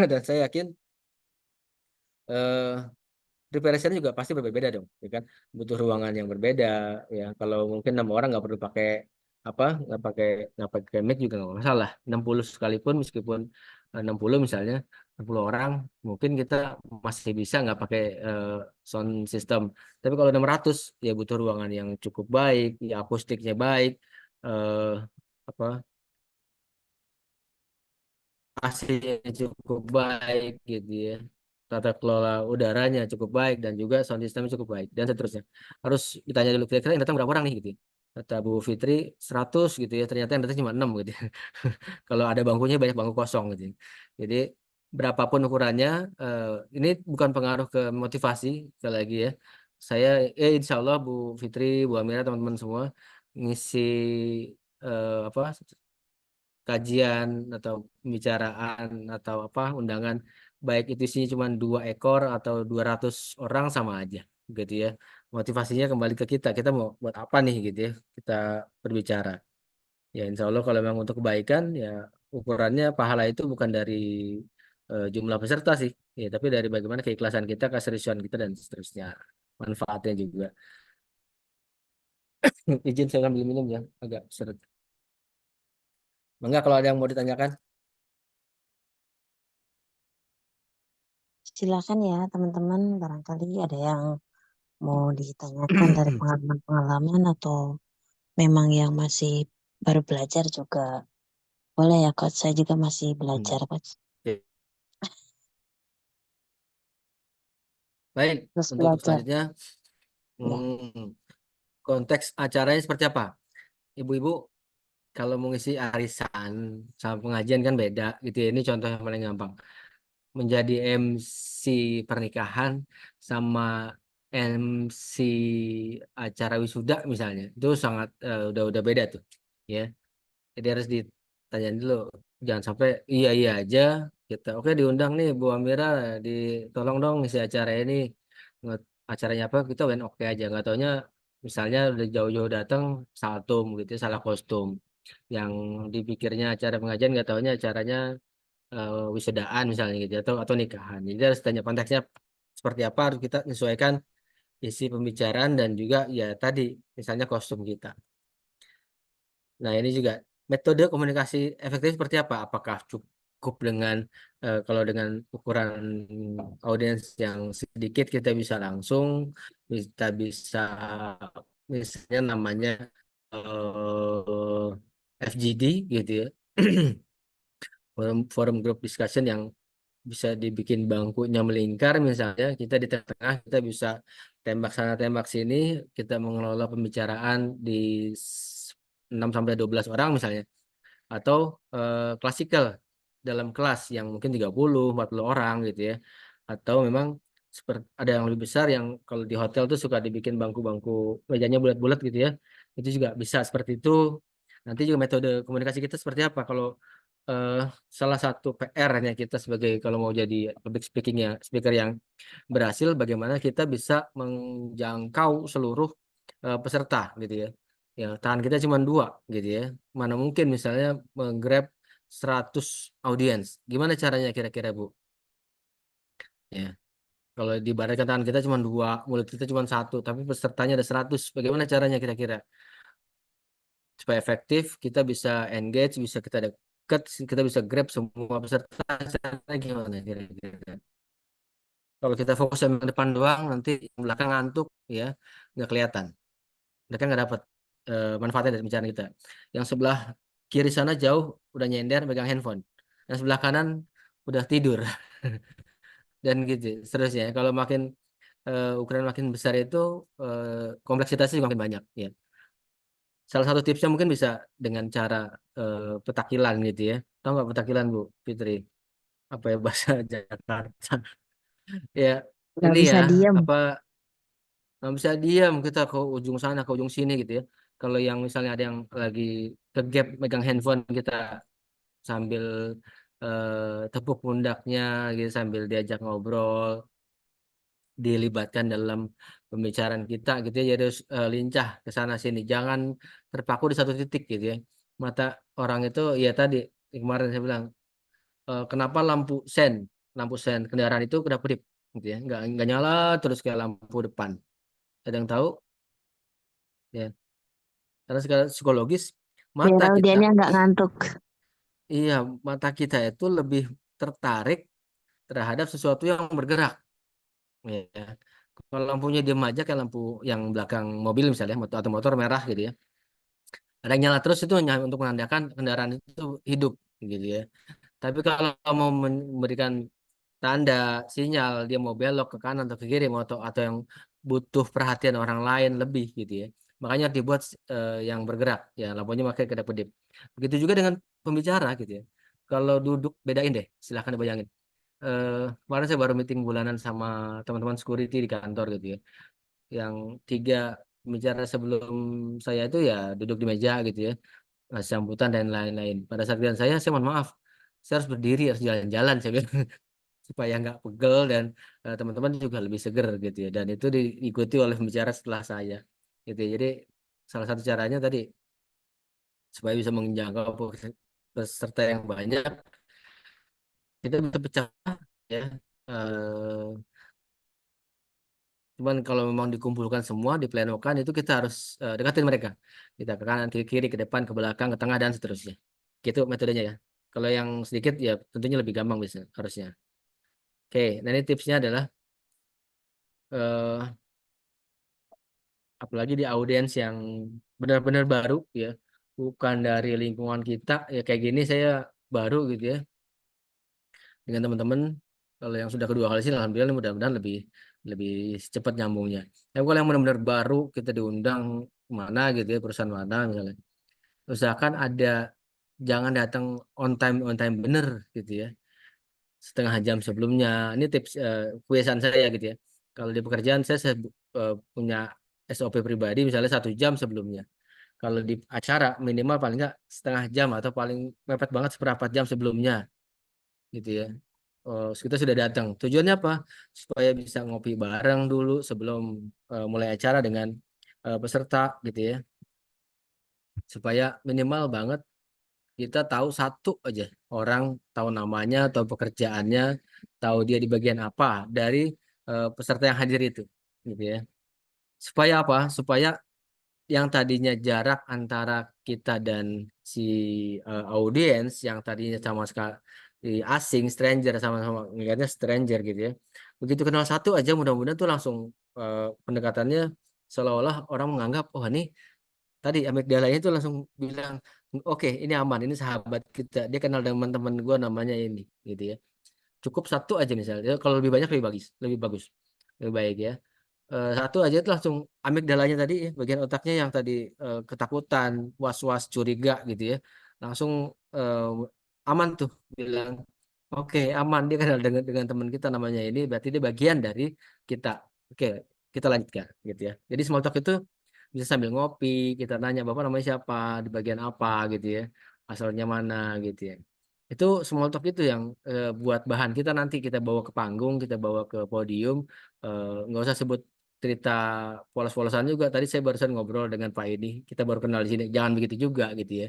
Speaker 2: dan saya yakin eh, preparation juga pasti berbeda dong, ya kan? Butuh ruangan yang berbeda, ya. Kalau mungkin 6 orang nggak perlu pakai apa, nggak pakai mic juga nggak masalah. 60 sekalipun meskipun 60 misalnya 60 orang mungkin kita masih bisa nggak pakai sound system. Tapi kalau 600 ya butuh ruangan yang cukup baik, ya akustiknya baik, eh, apa AC-nya cukup baik gitu ya. Tata kelola udaranya cukup baik dan juga sound systemnya cukup baik dan seterusnya. Harus ditanya dulu kira-kira yang datang berapa orang nih gitu ya. Kata Bu Fitri 100 gitu ya. Ternyata yang datang cuma 6 gitu ya. Kalau ada bangkunya banyak bangku kosong gitu ya. Jadi berapapun ukurannya ini bukan pengaruh ke motivasi sekali lagi ya. Saya insya Allah Bu Fitri, Bu Amira teman-teman semua ngisi apa kajian atau pembicaraan atau apa undangan baik itu isinya cuma 2 ekor atau 200 orang sama aja gitu ya motivasinya kembali ke kita mau buat apa nih gitu ya kita berbicara ya insya Allah kalau memang untuk kebaikan ya ukurannya pahala itu bukan dari jumlah peserta sih ya tapi dari bagaimana keikhlasan kita keseriusan kita dan seterusnya manfaatnya juga izin saya ambil minum ya agak seret enggak kalau ada yang mau ditanyakan.
Speaker 1: Silakan ya teman-teman, barangkali ada yang mau ditanyakan dari pengalaman-pengalaman atau memang yang masih baru belajar juga. Boleh ya Coach, saya juga masih
Speaker 2: Hmm.
Speaker 1: belajar Coach.
Speaker 2: Oke. Baik,
Speaker 1: terus
Speaker 2: untuk
Speaker 1: belajar.
Speaker 2: selanjutnya
Speaker 1: Ya,
Speaker 2: konteks acaranya seperti apa? Ibu-ibu kalau mau ngisi arisan sama pengajian kan beda gitu ya. Ini contoh yang paling gampang. Menjadi MC pernikahan sama MC acara wisuda misalnya. Itu sangat udah beda tuh. Ya. Jadi harus ditanyain dulu. Jangan sampai iya iya aja kita. Oke, diundang nih Bu Amira, ditolong dong ngisi acara ini. Acaranya apa? Kita oke aja. Nggak taunya misalnya udah jauh-jauh datang saltum gitu ya, salah kostum. Yang dipikirnya acara pengajian nggak taunya acaranya wisudaan misalnya gitu ya, atau nikahan. Jadi harus tanya konteksnya seperti apa, harus kita menyesuaikan isi pembicaraan dan juga ya tadi misalnya kostum kita. Nah, ini juga metode komunikasi efektif seperti apa? Apakah cukup dengan kalau dengan ukuran audiens yang sedikit kita bisa langsung, kita bisa misalnya namanya FGD gitu ya. Forum group discussion yang bisa dibikin bangkunya melingkar misalnya kita di tengah kita bisa tembak sana tembak sini kita mengelola pembicaraan di 6 sampai 12 orang misalnya atau klasikal dalam kelas yang mungkin 30-40 orang gitu ya. Atau memang seperti ada yang lebih besar yang kalau di hotel tuh suka dibikin bangku-bangku mejanya bulat-bulat gitu ya. Itu juga bisa seperti itu. Nanti juga metode komunikasi kita seperti apa kalau eh, salah satu PR-nya kita sebagai kalau mau jadi public speaker yang berhasil bagaimana kita bisa menjangkau seluruh peserta gitu ya. Ya, tahan kita cuma 2 gitu ya. Mana mungkin misalnya menggrab 100 audiens. Gimana caranya kira-kira Bu? Ya, kalau diibaratkan tangan kita cuma 2, mulut kita cuma 1, tapi pesertanya ada 100. Bagaimana caranya kira-kira? Supaya efektif, kita bisa engage, bisa kita dekat, kita bisa grab semua peserta. Caranya gimana kira-kira? Kalau kita fokus yang depan doang, nanti yang belakang ngantuk, ya nggak kelihatan. Mereka nggak dapat manfaatnya dari pembicaraan kita. Yang sebelah kiri sana jauh udah nyender megang handphone. Yang sebelah kanan udah tidur dan gitu. Seterusnya. Kalau makin ukuran makin besar itu kompleksitasnya juga makin banyak. Ya. Salah satu tipsnya mungkin bisa dengan cara petakilan gitu ya. Tahu nggak petakilan Bu Fitri? Apa ya bahasa Jakarta? Ya
Speaker 1: nggak
Speaker 2: ini ya
Speaker 1: bisa diam.
Speaker 2: apa nggak bisa diam kita ke ujung sana ke ujung sini gitu ya. Kalau yang misalnya ada yang lagi ke gap megang handphone kita sambil tepuk pundaknya gitu sambil diajak ngobrol dilibatkan dalam pembicaraan kita gitu ya jadi harus lincah ke sana sini jangan terpaku di satu titik gitu ya mata orang itu ya tadi kemarin saya bilang kenapa lampu sen kendaraan itu kedap-kedip gitu ya nggak nyala terus kayak lampu depan ada yang tahu ya karena secara psikologis mata
Speaker 1: Biar
Speaker 2: kita
Speaker 1: audiennya nggak ngantuk.
Speaker 2: iya mata kita itu lebih tertarik terhadap sesuatu yang bergerak ya. Kalau lampunya diam aja kayak lampu yang belakang mobil misalnya atau motor merah gitu ya. Ada yang nyala terus itu hanya untuk menandakan kendaraan itu hidup gitu ya. Tapi kalau mau memberikan tanda sinyal dia mau belok ke kanan atau ke kiri atau yang butuh perhatian orang lain lebih gitu ya. Makanya dibuat yang bergerak ya lampunya pakai kedap-kedip. Begitu juga dengan pembicara gitu ya. Kalau duduk bedain deh, silahkan dibayangin. Kemarin saya baru meeting bulanan sama teman-teman security di kantor gitu ya. Yang 3 bicara sebelum saya itu ya duduk di meja gitu ya, sambutan dan lain-lain. Pada saat giliran saya mohon maaf, saya harus berdiri, harus jalan-jalan saya bilang supaya nggak pegel dan teman-teman juga lebih seger gitu ya. Dan itu diikuti oleh pembicara setelah saya gitu ya. Jadi salah satu caranya tadi supaya bisa menjangkau peserta yang banyak, kita bisa pecah ya. Eh, Cuman kalau memang dikumpulkan semua, diplenokan itu kita harus dekatin mereka. Kita ke kanan, ke kiri, ke depan, ke belakang, ke tengah dan seterusnya. Gitu metodenya ya. Kalau yang sedikit ya tentunya lebih gampang bisa harusnya. Oke, nah ini tipsnya adalah eh, apalagi di audiens yang benar-benar baru ya, bukan dari lingkungan kita ya kayak gini saya baru gitu ya dengan teman-teman. Kalau yang sudah kedua kali sih alhamdulillah mudah-mudahan lebih lebih cepat nyambungnya. Tapi kalau yang benar-benar baru kita diundang mana gitu ya, perusahaan mana misalnya, usahakan ada, jangan datang on time bener gitu ya, setengah jam sebelumnya. Ini tips kebiasaan saya gitu ya. Kalau di pekerjaan saya punya SOP pribadi misalnya 1 jam sebelumnya. Kalau di acara minimal paling nggak setengah jam atau paling mepet banget seperempat jam sebelumnya gitu ya. Oh, kita sudah datang. Tujuannya apa? Supaya bisa ngopi bareng dulu sebelum mulai acara dengan peserta gitu ya. Supaya minimal banget kita tahu satu aja orang, tahu namanya, tahu pekerjaannya, tahu dia di bagian apa dari peserta yang hadir itu gitu ya. Supaya apa? Supaya yang tadinya jarak antara kita dan si audiens yang tadinya sama sekali asing, stranger, sama-sama ngeliatnya stranger gitu ya. Begitu kenal satu aja mudah-mudahan tuh langsung pendekatannya seolah-olah orang menganggap, oh ini tadi amigdalanya itu langsung bilang, oke ini aman, ini sahabat kita, dia kenal dengan teman-teman gue namanya ini gitu ya. Cukup satu aja misalnya, kalau lebih banyak lebih bagus, lebih baik ya. Satu aja itu langsung amigdalanya tadi ya, bagian otaknya yang tadi ketakutan, was-was, curiga gitu ya, langsung aman tuh bilang, oke aman, dia kenal dengan teman kita namanya ini, berarti dia bagian dari kita. Oke, kita lanjutkan gitu ya. Jadi small talk itu bisa sambil ngopi, kita nanya bapak namanya siapa, di bagian apa gitu ya, asalnya mana gitu ya. Itu small talk itu yang buat bahan kita nanti kita bawa ke panggung, kita bawa ke podium. Nggak usah sebut cerita polos-polosan juga. Tadi saya barusan ngobrol dengan Pak ini, kita baru kenal di sini. Jangan begitu juga gitu ya.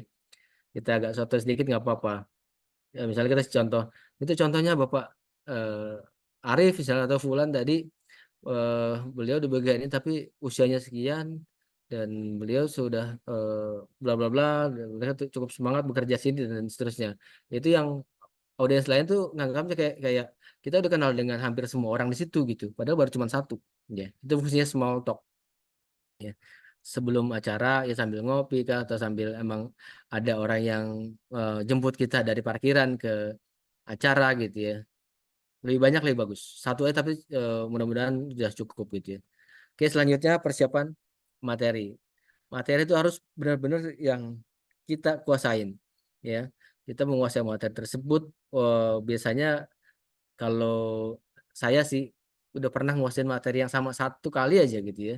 Speaker 2: Kita agak soto sedikit nggak apa-apa. Ya, misalnya kita contoh, itu contohnya Bapak Arif misalnya atau Fulan tadi, beliau di bagian ini tapi usianya sekian dan beliau sudah bla bla bla, dan mereka tuh cukup semangat bekerja sini dan seterusnya. Itu yang audiens lain tuh nganggapnya kayak kayak kita udah kenal dengan hampir semua orang di situ gitu, padahal baru cuma satu. Ya, itu fungsinya small talk ya. Sebelum acara ya sambil ngopi kah atau sambil emang ada orang yang jemput kita dari parkiran ke acara gitu ya. Lebih banyak lebih bagus. Satu aja tapi mudah-mudahan sudah cukup gitu ya. Oke, selanjutnya persiapan materi. Materi itu harus benar-benar yang kita kuasain ya. Kita menguasai materi tersebut. Biasanya kalau saya sih udah pernah nguasain materi yang sama satu kali aja gitu ya.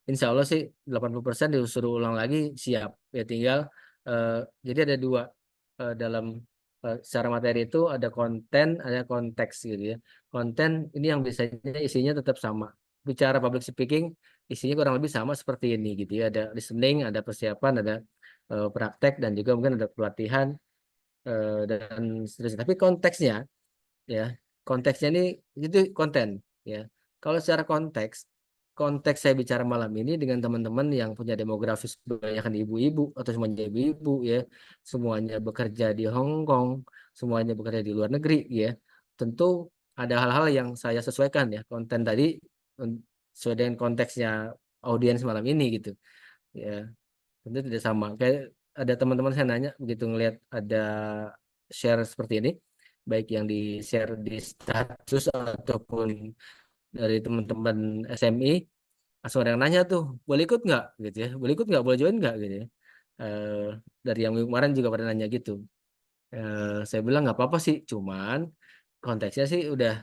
Speaker 2: Insya Allah sih 80% disuruh ulang lagi siap. Ya tinggal eh, jadi ada dua dalam secara materi itu ada konten, ada konteks gitu ya. Konten ini yang biasanya isinya tetap sama. Bicara public speaking isinya kurang lebih sama seperti ini gitu ya. Ada listening, ada persiapan, ada praktek dan juga mungkin ada pelatihan dan seterusnya. Tapi konteksnya ya, konteksnya ini itu konten ya. Kalau secara konteks saya bicara malam ini dengan teman-teman yang punya demografis kebanyakan ibu-ibu atau semuanya ibu-ibu ya, semuanya bekerja di Hong Kong, semuanya bekerja di luar negeri ya, tentu ada hal-hal yang saya sesuaikan ya konten tadi sesuai dengan konteksnya audiens malam ini gitu ya. Tentu tidak sama. Kayak ada teman-teman saya nanya begitu ngelihat ada share seperti ini, baik yang di share di status ataupun dari teman-teman SMI, langsung ada yang nanya tuh, boleh ikut nggak gitu ya, boleh ikut nggak, boleh join nggak gitu ya. Eh, dari yang minggu kemarin juga pada nanya gitu. Saya bilang nggak apa-apa sih, cuman konteksnya sih udah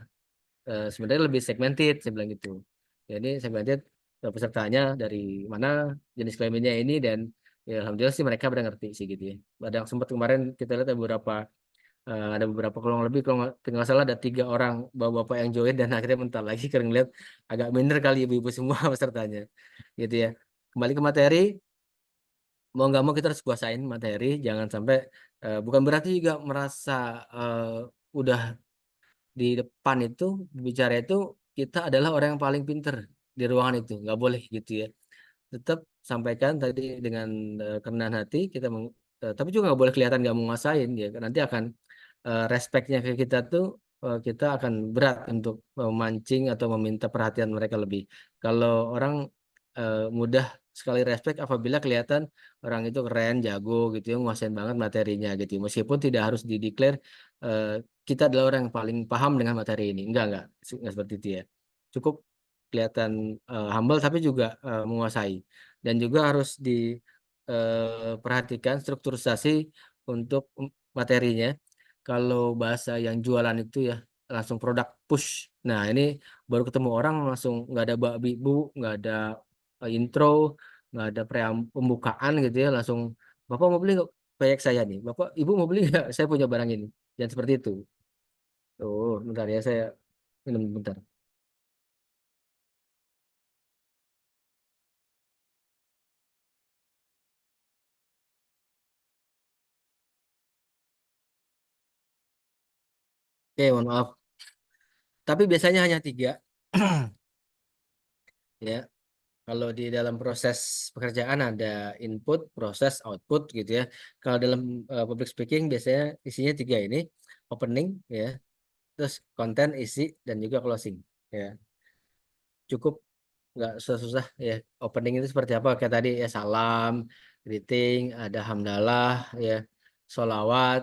Speaker 2: sebenarnya lebih segmented, saya bilang gitu. Jadi segmented pesertanya dari mana, jenis kelaminnya ini, dan ya alhamdulillah sih mereka pada ngerti sih gitu ya. Ada yang sempat kemarin kita lihat ada beberapa kalau nggak lebih, kalau nggak salah ada 3 orang bapak-bapak yang join dan akhirnya bentar lagi karena ngeliat agak minder kali ibu-ibu semua pesertanya gitu ya. Kembali ke materi, mau nggak mau kita harus kuasain materi, jangan sampai bukan berarti juga merasa udah di depan itu bicara itu kita adalah orang yang paling pinter di ruangan itu, nggak boleh gitu ya. Tetap sampaikan tadi dengan kerendahan hati kita tapi juga nggak boleh kelihatan nggak menguasain ya, nanti akan respeknya ke kita tuh kita akan berat untuk memancing atau meminta perhatian mereka lebih. Kalau orang mudah sekali respect apabila kelihatan orang itu keren, jago gitu ya, nguasain banget materinya gitu. Meskipun tidak harus dideklar kita adalah orang yang paling paham dengan materi ini. Enggak seperti itu ya. Cukup kelihatan humble tapi juga menguasai. Dan juga harus diperhatikan strukturisasi untuk materinya. Kalau bahasa yang jualan itu ya langsung produk push. Nah ini baru ketemu orang langsung nggak ada babi bu, nggak ada intro, nggak ada pembukaan gitu ya, langsung Bapak mau beli nggak proyek saya nih? Bapak, Ibu mau beli nggak? Saya punya barang ini. Jangan seperti itu. Oh, bentar ya saya minum bentar. Oke, mohon maaf. Tapi biasanya hanya tiga. Ya, kalau di dalam proses pekerjaan ada input, proses, output gitu ya. Kalau dalam public speaking biasanya isinya tiga ini, opening ya, terus konten, isi, dan juga closing. Ya, cukup nggak susah-susah ya. Opening itu seperti apa? Kayak tadi ya salam, greeting, ada hamdalah, ya, sholawat,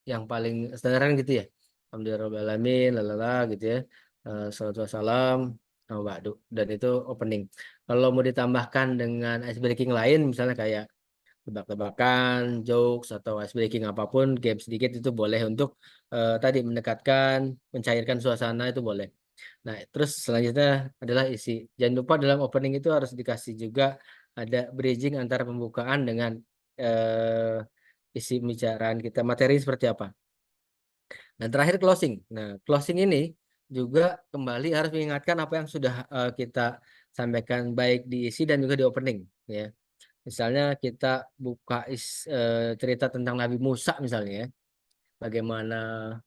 Speaker 2: yang paling standar kan gitu ya. Alhamdulillahirobbilalamin, lalala gitu ya. Salatu wassalam, ba'du. Dan itu opening. Kalau mau ditambahkan dengan ice breaking lain, misalnya kayak tebak-tebakan, jokes atau ice breaking apapun, game sedikit itu boleh untuk tadi mendekatkan, mencairkan suasana itu boleh. Nah, terus selanjutnya adalah isi. Jangan lupa dalam opening itu harus dikasih juga ada bridging antara pembukaan dengan isi pembicaraan kita, materi seperti apa. Dan terakhir closing. Nah, closing ini juga kembali harus mengingatkan apa yang sudah kita sampaikan baik di isi dan juga di opening. Ya, misalnya kita buka cerita tentang Nabi Musa misalnya, ya. Bagaimana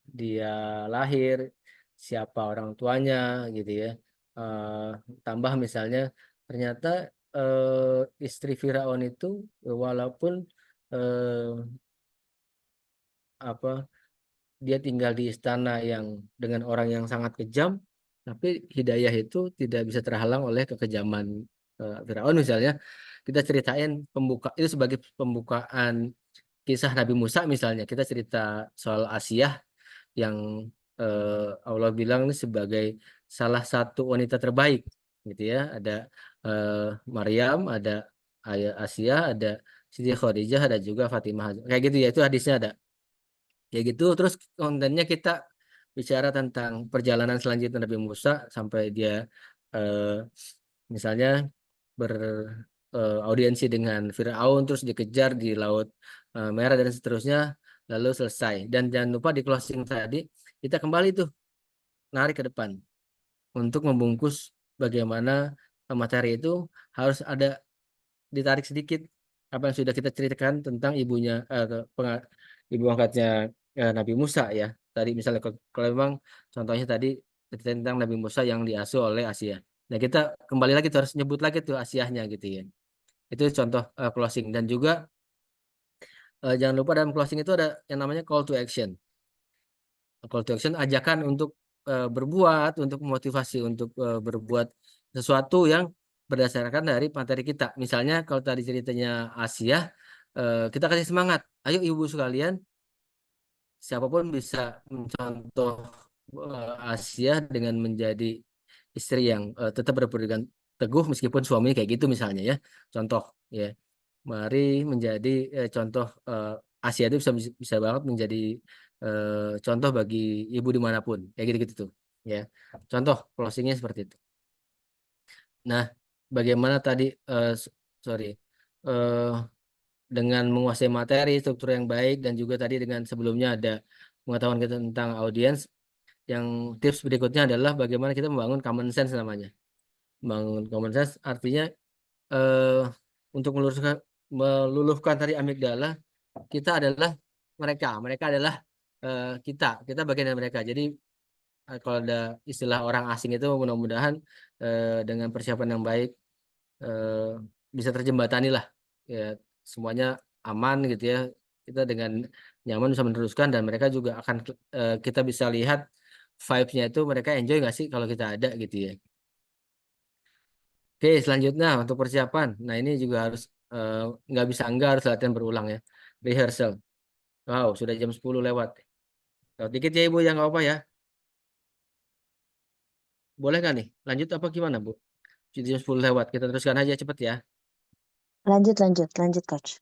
Speaker 2: dia lahir, siapa orang tuanya, gitu ya. Eh, Tambah misalnya ternyata istri Firaun itu walaupun eh, apa dia tinggal di istana yang dengan orang yang sangat kejam, tapi hidayah itu tidak bisa terhalang oleh kekejaman Firaun misalnya. Kita ceritain itu sebagai pembukaan kisah Nabi Musa misalnya. Kita cerita soal Asia yang Allah bilang ini sebagai salah satu wanita terbaik gitu ya. Ada eh, Maryam, ada Ayah Asia, ada Siti Khadijah, ada juga Fatimah. Kayak gitu ya, itu hadisnya ada. Ya gitu, terus kontennya kita bicara tentang perjalanan selanjutnya Nabi Musa sampai dia eh, misalnya beraudiensi dengan Firaun, terus dikejar di Laut Merah dan seterusnya, lalu selesai. Dan jangan lupa di closing tadi kita kembali tuh narik ke depan untuk membungkus bagaimana materi itu harus ada ditarik sedikit apa yang sudah kita ceritakan tentang ibu angkatnya Nabi Musa ya. Tadi misalnya kalau memang contohnya tadi cerita tentang Nabi Musa yang diasuh oleh Asia. Nah, kita kembali lagi tuh harus nyebut lagi tuh Asiahnya gitu ya. Itu contoh closing dan juga jangan lupa dalam closing itu ada yang namanya call to action. Call to action ajakan untuk berbuat, untuk memotivasi untuk berbuat sesuatu yang berdasarkan dari materi kita. Misalnya kalau tadi ceritanya Asia, kita kasih semangat. Ayo ibu sekalian, siapapun bisa mencontoh Asia dengan menjadi istri yang tetap berpegang teguh meskipun suaminya kayak gitu misalnya ya. Contoh ya. Mari menjadi contoh Asia itu bisa bisa banget menjadi contoh bagi ibu dimanapun kayak gitu-gitu tuh ya. Contoh closingnya seperti itu. Nah, bagaimana tadi sorry eh, dengan menguasai materi struktur yang baik dan juga tadi dengan sebelumnya ada pengetahuan kita tentang audiens. Yang tips berikutnya adalah bagaimana kita membangun common sense namanya. Membangun common sense artinya eh, untuk meluluhkan tadi amigdala, kita adalah mereka adalah kita bagian dari mereka. Jadi kalau ada istilah orang asing itu mudah-mudahan dengan persiapan yang baik eh, bisa terjembatani lah ya, semuanya aman gitu ya, kita dengan nyaman bisa meneruskan dan mereka juga akan kita bisa lihat vibes-nya itu mereka enjoy nggak sih kalau kita ada gitu ya. Oke, selanjutnya untuk persiapan. Nah, ini juga harus eh, nggak harus latihan berulang ya. Rehearsal. Wow, sudah jam 10 lewat. Kalau dikit ya Ibu, ya nggak apa ya. Boleh nggak nih? Lanjut apa gimana, Bu? Video 10 lewat. Kita teruskan aja cepet ya.
Speaker 1: Lanjut, Coach.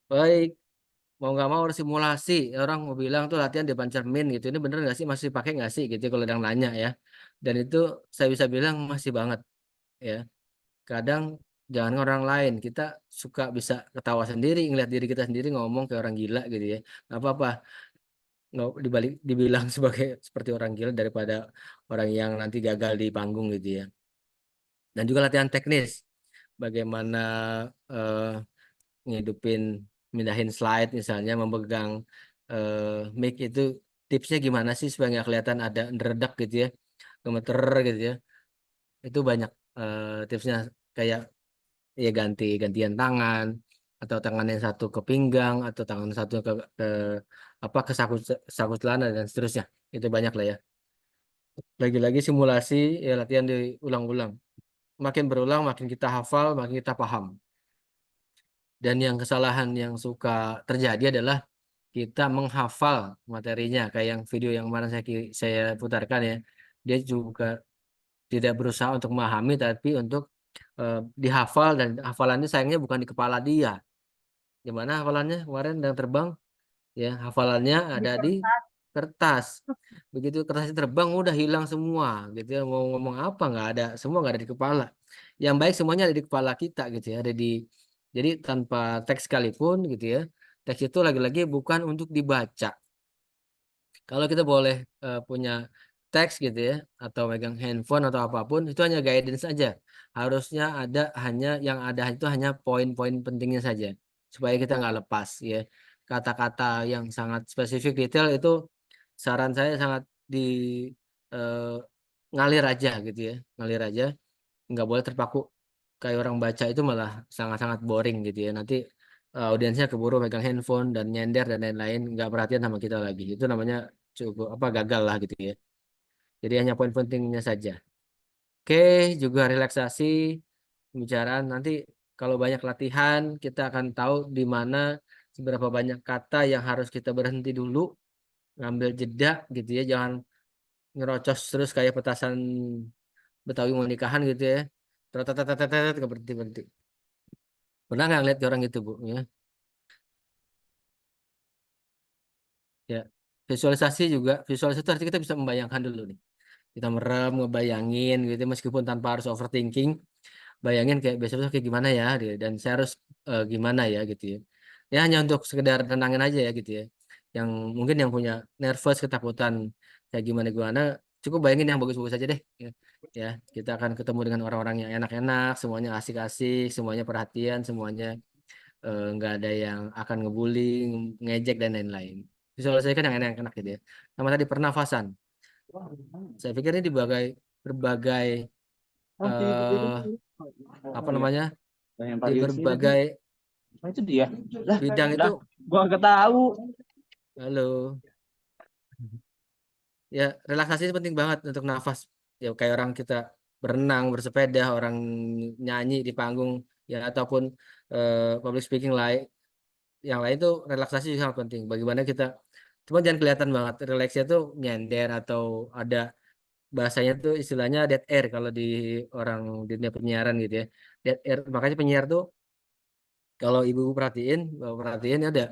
Speaker 2: Baik. Mau nggak mau harus simulasi. Orang mau bilang tuh latihan depan cermin gitu. Ini bener nggak sih? Masih pakai nggak sih? Gitu kalau ada yang nanya ya. Dan itu saya bisa bilang masih banget ya. Kadang jangan orang lain. Kita suka bisa ketawa sendiri, ngeliat diri kita sendiri ngomong kayak orang gila gitu ya. Nggak apa-apa. Nggak dibalik dibilang sebagai seperti orang gila daripada orang yang nanti gagal di panggung gitu ya. Dan juga latihan teknis. Bagaimana eh, ngidupin, mindahin slide misalnya, memegang mic itu tipsnya gimana sih supaya nggak kelihatan ada ngeredak gitu ya, gemeter gitu ya. Itu banyak tipsnya kayak ya gantian tangan atau tangan yang satu ke pinggang atau tangan satu ke apa ke saku saku celana dan seterusnya. Itu banyak lah ya. Lagi-lagi simulasi ya latihan diulang-ulang. Makin berulang makin kita hafal, makin kita paham. Dan yang kesalahan yang suka terjadi adalah kita menghafal materinya kayak yang video yang kemarin saya putarkan ya. Dia juga tidak berusaha untuk memahami tapi untuk dihafal, dan hafalannya sayangnya bukan di kepala dia. Gimana hafalannya kemarin yang terbang? Ya, hafalannya
Speaker 3: Di
Speaker 2: ada di
Speaker 3: kertas.
Speaker 2: kertas. Begitu kertasnya terbang udah hilang semua gitu ya. Mau ngomong apa nggak ada, semua nggak ada di kepala. Yang baik semuanya ada di kepala kita gitu ya. Jadi tanpa teks sekalipun gitu ya. Teks itu lagi-lagi bukan untuk dibaca. Kalau kita boleh punya teks gitu ya, atau megang handphone atau apapun, itu hanya guidance aja. Harusnya ada hanya yang ada itu hanya poin-poin pentingnya saja, supaya kita nggak lepas ya. Kata-kata yang sangat spesifik detail itu saran saya sangat di eh, ngalir aja gitu ya, ngalir aja. Nggak boleh terpaku kayak orang baca itu malah sangat-sangat boring gitu ya. Nanti audiensnya keburu megang handphone dan nyender dan lain-lain, nggak perhatian sama kita lagi. Itu namanya cukup apa gagal lah gitu ya. Jadi hanya poin pentingnya saja. Oke, juga relaksasi pembicaraan. Nanti kalau banyak latihan, kita akan tahu di mana seberapa banyak kata yang harus kita berhenti dulu, ngambil jeda gitu ya. Jangan ngerocos terus kayak petasan Betawi mau nikahan gitu ya. Tetetetetetet nggak berhenti berhenti. Pernah nggak ngeliat orang gitu, Bu? Ya, ya. Visualisasi juga. Visualisasi itu artinya kita bisa membayangkan dulu nih. Kita merem, ngebayangin gitu, meskipun tanpa harus overthinking. Bayangin kayak besok-besok kayak gimana ya, dia. Dan saya harus gimana ya gitu ya. Ya hanya untuk sekedar tenangin aja ya gitu ya. Yang mungkin yang punya nervous, ketakutan kayak gimana-gimana, cukup bayangin yang bagus-bagus aja deh. Ya, ya, kita akan ketemu dengan orang-orang yang enak-enak, semuanya asik-asik, semuanya perhatian, semuanya nggak ada yang akan ngebully, ngejek dan lain-lain. Visualisasikan yang enak-enak gitu ya. Sama tadi pernafasan. Saya pikir ini berbagai eh, apa namanya di berbagai
Speaker 4: Itu dia. Lah,
Speaker 2: bidang itu.
Speaker 4: gua nggak tahu.
Speaker 2: Halo, ya relaksasi itu penting banget untuk nafas. Ya kayak orang kita berenang, bersepeda, orang nyanyi di panggung ya ataupun public speaking lain. Yang lain tuh relaksasi juga sangat penting. Bagaimana kita, cuma jangan kelihatan banget. Relaksnya tuh nyender atau ada bahasanya tuh istilahnya dead air kalau di orang di dunia penyiaran gitu ya. Dead air. Makanya penyiar tuh kalau ibu perhatiin, bapak perhatiin ada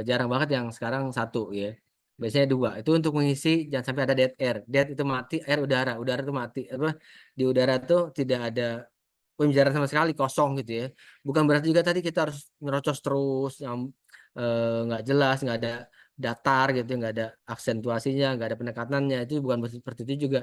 Speaker 2: jarang banget yang sekarang satu ya. Biasanya dua. Itu untuk mengisi jangan sampai ada dead air. Dead itu mati, air udara. Udara itu mati. Apa di udara tuh tidak ada pembicaraan sama sekali, kosong gitu ya. Bukan berarti juga tadi kita harus ngerocos terus yang nggak jelas, nggak ada datar gitu, nggak ada aksentuasinya, nggak ada penekanannya. Itu bukan seperti itu juga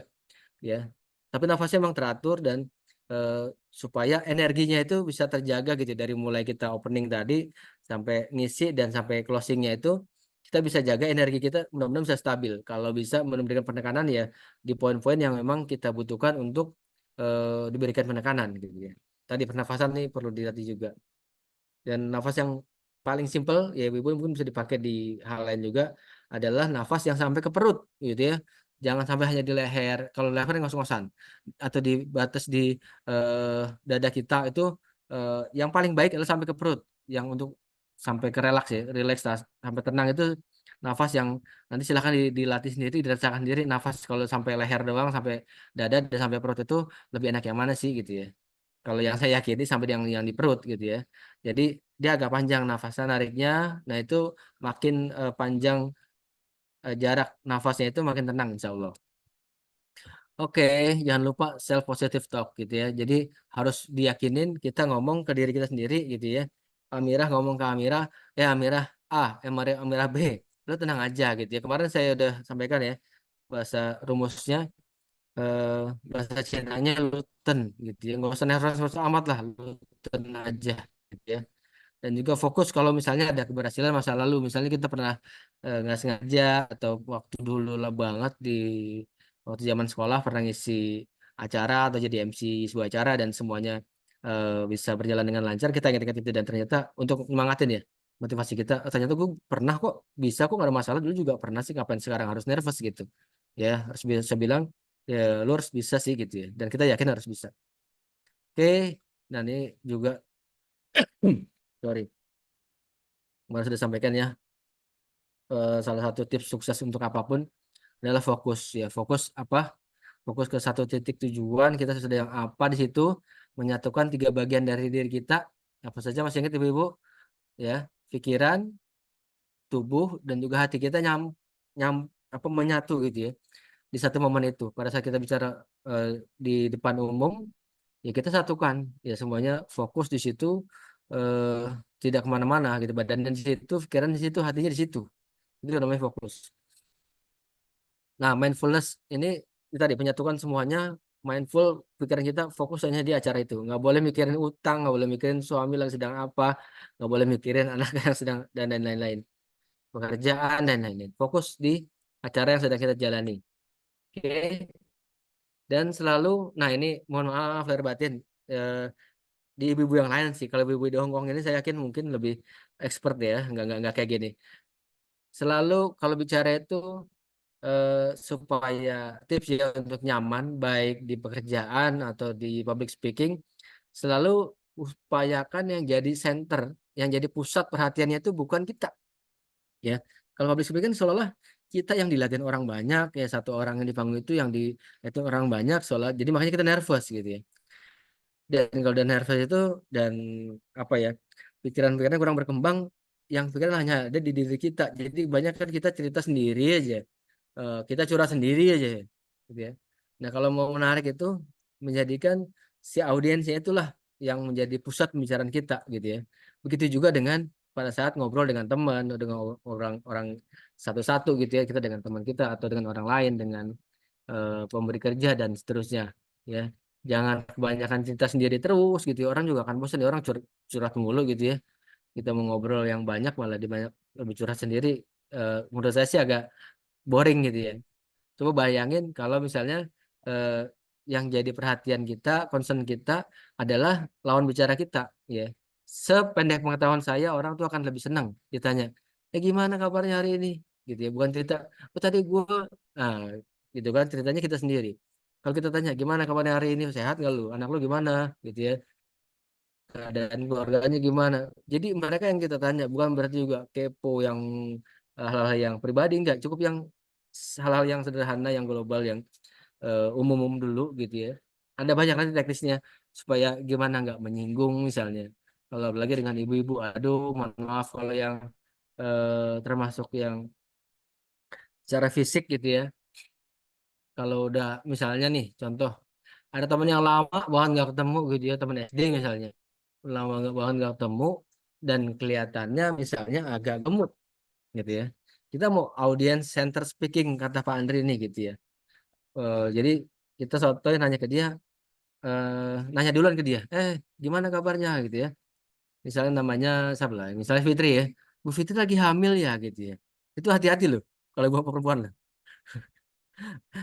Speaker 2: ya. Tapi nafasnya memang teratur dan eh, supaya energinya itu bisa terjaga gitu dari mulai kita opening tadi sampai ngisi dan sampai closingnya itu kita bisa jaga energi kita mudah-mudahan bisa stabil. Kalau bisa memberikan penekanan ya di poin-poin yang memang kita butuhkan untuk diberikan penekanan gitu ya. Tadi pernafasan nih perlu dilatih juga. Dan nafas yang paling simpel ya ibu mungkin bisa dipakai di hal lain juga adalah nafas yang sampai ke perut gitu ya. Jangan sampai hanya di leher. Kalau leher ngos-ngosan atau di batas di dada kita itu yang paling baik adalah sampai ke perut. Yang untuk sampai ke relaks ya, relax sampai tenang itu nafas yang nanti silahkan dilatih sendiri, dirasakan sendiri nafas kalau sampai leher doang, sampai dada dan sampai perut itu lebih enak yang mana sih gitu ya. Kalau yang saya yakini sampai yang di perut gitu ya. Jadi dia agak panjang nafasnya nariknya, nah itu makin panjang jarak nafasnya itu makin tenang insya Allah. Oke, jangan lupa self positive talk gitu ya. Jadi harus diyakinin kita ngomong ke diri kita sendiri gitu ya. Amirah ngomong ke Amirah, Amirah A, Amirah B, lu tenang aja gitu ya. Kemarin saya udah sampaikan ya bahasa rumusnya, eh, bahasa cintanya luten gitu ya. Nggak usah nervous amat lah, luten aja gitu ya. Dan juga fokus kalau misalnya ada keberhasilan masa lalu, misalnya kita pernah nggak sengaja atau waktu dulu lah banget di waktu zaman sekolah pernah ngisi acara atau jadi MC sebuah acara dan semuanya bisa berjalan dengan lancar, kita ingat-ingat itu dan ternyata untuk nyemangatin ya motivasi kita, ternyata gue pernah kok, bisa kok, nggak ada masalah, dulu juga pernah sih, ngapain sekarang harus nervous gitu ya. Harus bisa bilang ya lu harus bisa sih gitu ya, dan kita yakin harus bisa. Oke, nah ini juga sorry, kemarin sudah sampaikan ya, salah satu tips sukses untuk apapun adalah fokus ya. Fokus apa? Fokus ke satu titik tujuan, kita sedang apa di situ, menyatukan tiga bagian dari diri kita. Apa saja masih ingat ibu-ibu? Ya, pikiran, tubuh, dan juga hati kita nyam apa menyatu gitu ya. Di satu momen itu, pada saat kita bicara eh, di depan umum, ya kita satukan ya semuanya fokus di situ, eh, tidak kemana-mana gitu. Badannya di situ, pikiran di situ, hatinya di situ. Itu namanya fokus. Nah, mindfulness ini tadi penyatukan semuanya, mindful, pikiran kita fokus hanya di acara itu. Nggak boleh mikirin utang, nggak boleh mikirin suami yang sedang apa, nggak boleh mikirin anak yang sedang dan lain-lain, pekerjaan dan lain-lain. Fokus di acara yang sedang kita jalani. Oke. Dan selalu, nah ini mohon maaf lahir batin, eh, di ibu-ibu yang lain sih. Kalau ibu-ibu di Hongkong ini saya yakin mungkin lebih expert ya, nggak kayak gini. Selalu kalau bicara itu supaya tips ya untuk nyaman baik di pekerjaan atau di public speaking, selalu upayakan yang jadi center, yang jadi pusat perhatiannya itu bukan kita ya. Kalau public speaking seolah-olah kita yang dilihatin orang banyak ya, satu orang yang di panggung itu yang di itu orang banyak seolah, jadi makanya kita nervous gitu ya. Dan kalau udah nervous itu dan apa ya, pikiran-pikiran kurang berkembang, yang pikiran hanya ada di diri kita, jadi banyak kan kita cerita sendiri aja, kita curhat sendiri aja gitu ya. Nah kalau mau menarik itu menjadikan si audiensnya itulah yang menjadi pusat pembicaraan kita gitu ya. Begitu juga dengan pada saat ngobrol dengan teman atau dengan orang-orang satu-satu gitu ya, kita dengan teman kita atau dengan orang lain, dengan pemberi kerja dan seterusnya ya. Jangan kebanyakan cerita sendiri terus gitu ya. Orang juga akan bosan ya, orang curhat mulu gitu ya. Kita mau ngobrol yang banyak malah di banyak lebih curhat sendiri. Menurut saya sih agak boring gitu ya. Coba bayangin kalau misalnya eh, yang jadi perhatian kita, concern kita adalah lawan bicara kita, ya. Sependek pengetahuan saya, orang tuh akan lebih senang ditanya, gimana kabarnya hari ini? Gitu ya, bukan cerita, oh tadi gue, nah, gitu kan ceritanya kita sendiri. Kalau kita tanya, gimana kabarnya hari ini? Sehat nggak lu? Anak lu gimana? Gitu ya, keadaan keluarganya gimana? Jadi mereka yang kita tanya, bukan berarti juga kepo yang hal-hal yang pribadi, enggak, cukup yang hal-hal yang sederhana, yang global, yang umum-umum dulu gitu ya. Ada banyak nanti teknisnya supaya gimana nggak menyinggung misalnya. Kalau lagi dengan ibu-ibu, aduh, mohon maaf kalau yang termasuk yang secara fisik gitu ya. Kalau udah misalnya nih, contoh ada teman yang lama banget nggak ketemu gitu ya, teman SD misalnya, lama nggak banget nggak ketemu dan kelihatannya misalnya agak gemuk gitu ya. Kita mau audience center speaking kata Pak Andri ini gitu ya. Jadi kita sotoy nanya ke dia, nanya duluan ke dia, gimana kabarnya gitu ya. Misalnya namanya siapa lah, misalnya Fitri ya, Bu Fitri lagi hamil ya gitu ya. Itu hati-hati loh kalau ibu perempuan loh.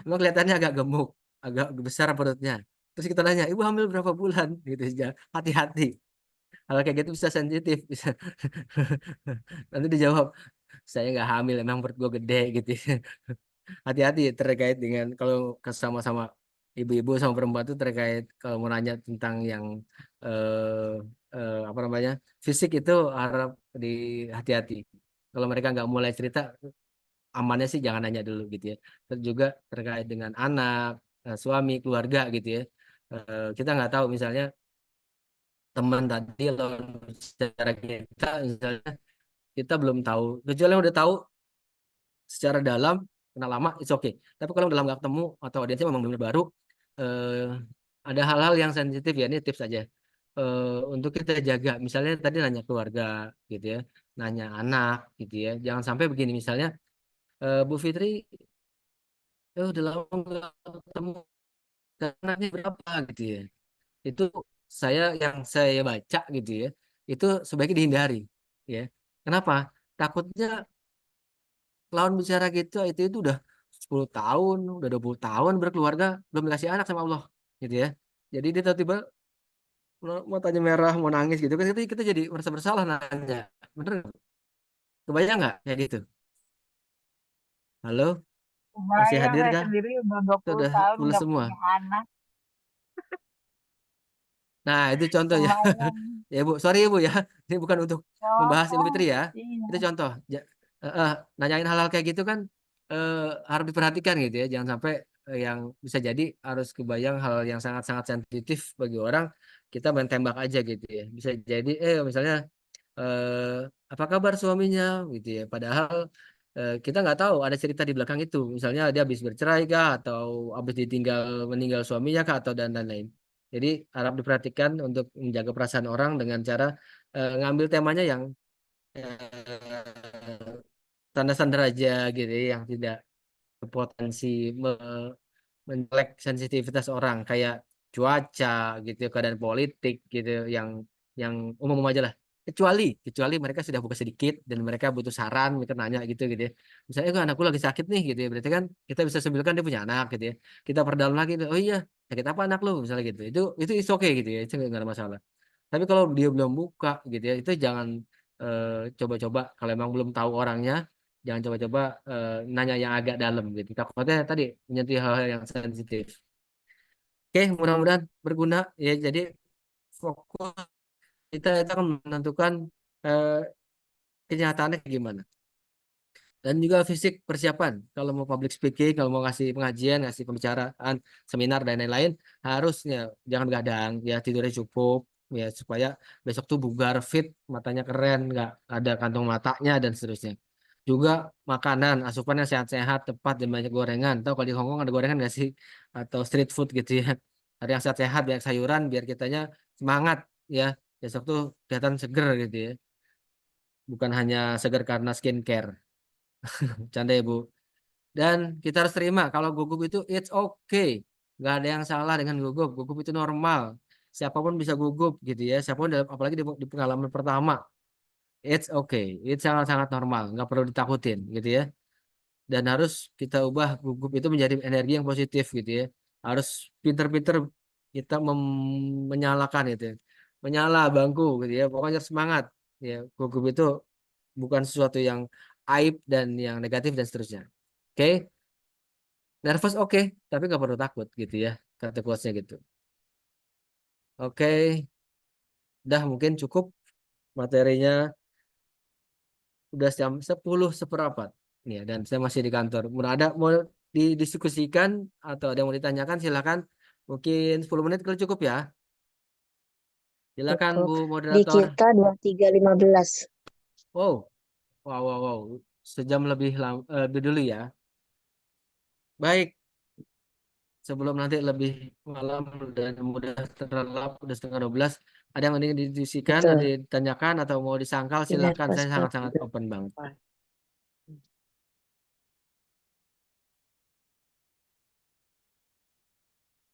Speaker 2: Emang kelihatannya agak gemuk, agak besar perutnya. Terus kita nanya, ibu hamil berapa bulan? Gitu aja. Hati-hati. Kalau kayak gitu bisa sensitif, bisa. Nanti dijawab, saya nggak hamil, emang perut gue gede gitu. Hati-hati terkait dengan kalau sama-sama ibu-ibu sama perempuan itu, terkait kalau mau nanya tentang yang eh, apa namanya fisik itu harap di hati-hati. Kalau mereka nggak mulai cerita, amannya sih jangan nanya dulu gitu ya. Terus juga terkait dengan anak, suami, keluarga gitu ya. Kita nggak tahu misalnya teman tadi lawan bicara kita misalnya kita belum tahu, kecuali yang udah tahu secara dalam kenal lama it's okay, tapi kalau dalam nggak ketemu atau audiensnya memang benar baru, eh, ada hal-hal yang sensitif ya, ini tips aja. Untuk kita jaga misalnya tadi nanya keluarga gitu ya, nanya anak gitu ya, jangan sampai begini misalnya, Bu Fitri udah lama nggak ketemu, anaknya berapa gitu ya, itu yang saya baca gitu ya, itu sebaiknya dihindari ya. Kenapa? Takutnya lawan bicara gitu itu udah 10 tahun, udah 20 tahun berkeluarga, belum dikasih anak sama Allah gitu ya. Jadi dia tiba-tiba matanya merah mau nangis gitu kan, kita jadi merasa bersalah nanya. Bener nggak? Kebayang nggak kayak gitu? Halo, masih
Speaker 3: Kebayang
Speaker 2: hadir
Speaker 3: saya
Speaker 2: kah?
Speaker 3: sendiri udah
Speaker 2: Itu
Speaker 3: 20
Speaker 2: udah
Speaker 3: tahun
Speaker 2: pulas
Speaker 3: nggak
Speaker 2: semua.
Speaker 3: punya anak.
Speaker 2: Nah, itu contoh ya.
Speaker 3: Kebayang.
Speaker 2: Ya Bu, sorry ya Bu ya. Ini bukan untuk
Speaker 3: Gak
Speaker 2: membahas
Speaker 3: apa.
Speaker 2: Idul Fitri ya.
Speaker 3: Iya.
Speaker 2: Itu contoh. Nanyain hal-hal kayak gitu kan, harus diperhatikan gitu ya. Jangan sampai yang bisa jadi harus kebayang hal yang sangat-sangat sensitif bagi orang, kita main tembak aja gitu ya. Bisa jadi misalnya, eh, apa kabar suaminya gitu ya. Padahal kita nggak tahu ada cerita di belakang itu. Misalnya dia habis bercerai kah, atau habis meninggal suaminya kah, atau dan lain-lain. Jadi harap diperhatikan untuk menjaga perasaan orang dengan cara ngambil temanya yang standar-standar aja gitu ya, yang tidak berpotensi menjelek sensitivitas orang kayak cuaca gitu, keadaan politik gitu, yang umum aja lah. Kecuali mereka sudah buka sedikit dan mereka butuh saran, mereka nanya gitu ya. Misalnya anakku lagi sakit nih gitu ya, berarti kan kita bisa simpulkan dia punya anak gitu ya. Kita perdalam lagi, oh iya sakit apa anak lu misalnya gitu. Itu is okay gitu ya, itu nggak ada masalah. Tapi kalau dia belum buka gitu ya, itu jangan eh, coba-coba kalau emang belum tahu orangnya, jangan coba-coba nanya yang agak dalam gitu. Takutnya tadi menyentuh hal-hal yang sensitif. Oke, mudah-mudahan berguna ya. Jadi fokus kita itu akan menentukan eh, kenyataannya kayak gimana. Dan juga fisik persiapan. Kalau mau public speaking, kalau mau ngasih pengajian, ngasih pembicaraan, seminar dan lain-lain, harusnya jangan begadang, ya tidurnya cukup, ya supaya besok tuh bugar, fit, matanya keren, nggak ada kantong matanya dan seterusnya. Juga makanan, asupan yang sehat-sehat, tepat dan banyak gorengan. Tahu kalau di Hongkong ada gorengan nggak sih? Atau street food gitu ya. Ada yang sehat-sehat, banyak sayuran, biar kitanya semangat ya. Besok tuh kelihatan seger gitu ya. Bukan hanya seger karena skincare. Canda ya Bu. Dan kita harus terima kalau gugup itu it's okay. Nggak ada yang salah dengan gugup. Gugup itu normal. Siapapun bisa gugup gitu ya. Siapapun apalagi di pengalaman pertama. It's okay. It's sangat-sangat normal. Nggak perlu ditakutin gitu ya. Dan harus kita ubah gugup itu menjadi energi yang positif gitu ya. Harus pinter-pinter kita menyalakan itu ya. Menyala bangku gitu ya. Pokoknya semangat. Ya, gugup itu bukan sesuatu yang aib dan yang negatif dan seterusnya. Oke. Nervous oke, tapi nggak perlu takut gitu ya. Kata quotesnya gitu. Oke, dah mungkin cukup materinya, udah jam 10 seperempat. Ya, dan saya masih di kantor. Mau didiskusikan atau ada yang mau ditanyakan silakan. Mungkin 10 menit kalau cukup ya. Silakan
Speaker 1: Cukup.
Speaker 2: Bu
Speaker 1: Di
Speaker 2: moderator.
Speaker 1: kita 23.15.
Speaker 2: Wow, wow, wow, wow. Sejam lebih dulu ya. Baik, sebelum nanti lebih malam dan mudah terlelap udah setengah 12, ada yang ingin didiskusikan atau
Speaker 1: Betul.
Speaker 2: ditanyakan atau mau disangkal silakan,
Speaker 1: Nervous
Speaker 2: saya sangat-sangat
Speaker 1: banget.
Speaker 2: open banget.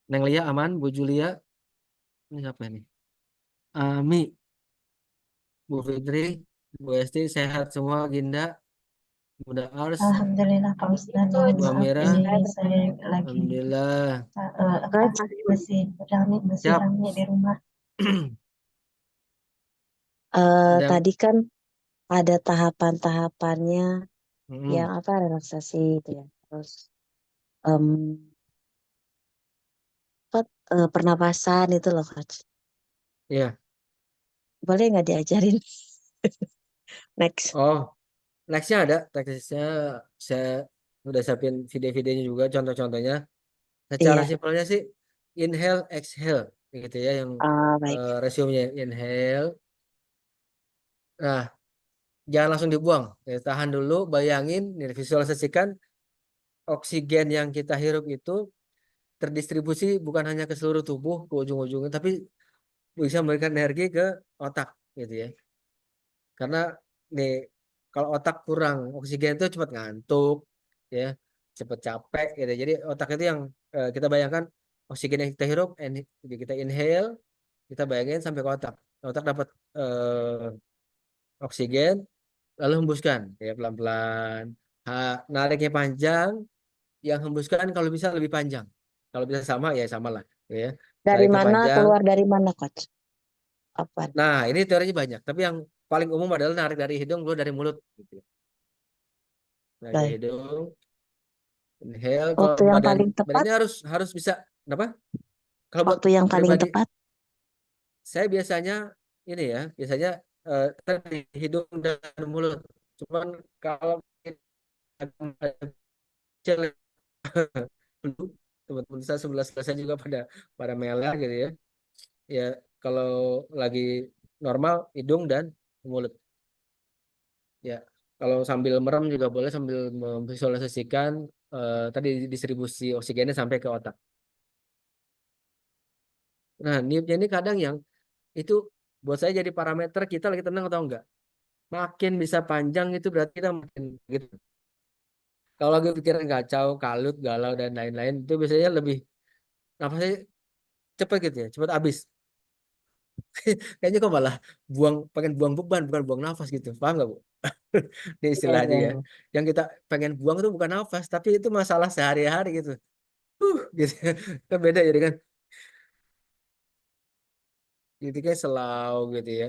Speaker 2: Neng Lia aman, Bu Julia ini siapa ini, Ami, Bu Fitri, Bu Esti sehat semua, Ginda, Bunda Ars,
Speaker 5: Alhamdulillah Pak Ustadz, mohon
Speaker 2: Bu
Speaker 5: maaf
Speaker 2: Amira,
Speaker 5: ini saya lagi
Speaker 2: alhamdulillah
Speaker 5: masih
Speaker 2: siap.
Speaker 5: rame di rumah.
Speaker 2: Ada yang
Speaker 1: Tadi kan ada tahapan-tahapannya yang
Speaker 2: mm,
Speaker 1: apa relaksasi itu ya. Terus em, apa, pernapasan itu loh Coach.
Speaker 2: ya.
Speaker 1: Boleh nggak diajarin? Next.
Speaker 2: Oh, Nextnya ada teknisnya, saya udah siapin video-videonya juga, contoh-contohnya. Secara
Speaker 1: Iya,
Speaker 2: simpelnya sih inhale, exhale, gitu ya, yang
Speaker 1: baik.
Speaker 2: resume-nya inhale. Nah, jangan langsung dibuang, ya, tahan dulu, bayangin, nih, visualisasikan oksigen yang kita hirup itu terdistribusi bukan hanya ke seluruh tubuh, ke ujung-ujungnya, tapi bisa memberikan energi ke otak, gitu ya. Karena nih kalau otak kurang oksigen itu cepat ngantuk, ya, cepat capek, gitu. Jadi otak itu yang kita bayangkan oksigen yang kita hirup, kita inhale, kita bayangin sampai ke otak. Otak dapat oksigen, lalu hembuskan, ya pelan-pelan. Nariknya panjang, yang hembuskan kalau bisa lebih panjang. Kalau bisa sama ya sama lah, ya.
Speaker 1: Dari
Speaker 2: Nariknya
Speaker 1: mana,
Speaker 2: panjang.
Speaker 1: keluar dari mana, Coach? Apa?
Speaker 2: Nah, ini teorinya banyak, tapi yang paling umum adalah narik dari hidung, keluar dari mulut, gitu. Narik dari
Speaker 1: Baik.
Speaker 2: hidung, inhale. Kalau
Speaker 1: Waktu yang paling tepat,
Speaker 2: badannya harus bisa, kenapa? Kalau buat
Speaker 1: waktu yang paling
Speaker 2: pribadi,
Speaker 1: tepat,
Speaker 2: saya biasanya ini ya, biasanya tadi hidung dan mulut. Cuman kalau agak kecil, teman-teman saya sebelah saya juga pada meler gitu ya. Ya kalau lagi normal hidung dan mulut. Ya, kalau sambil merem juga boleh, sambil memvisualisasikan tadi distribusi oksigennya sampai ke otak. Nah, niupnya ini kadang yang itu buat saya jadi parameter kita lagi tenang atau enggak. Makin bisa panjang itu berarti kita makin gitu. Kalau lagi pikiran kacau, kalut, galau dan lain-lain itu biasanya lebih nafasnya cepat gitu ya, cepat habis. Kayaknya kok malah pengen buang beban, bukan buang nafas gitu. Paham nggak, Bu? Ini
Speaker 1: iya,
Speaker 2: istilahnya
Speaker 1: iya,
Speaker 2: ya.
Speaker 1: iya.
Speaker 2: Yang kita pengen buang itu bukan nafas, tapi itu masalah sehari-hari gitu. Gitu. Kan beda jadi kan. Gitu kayak selau gitu ya.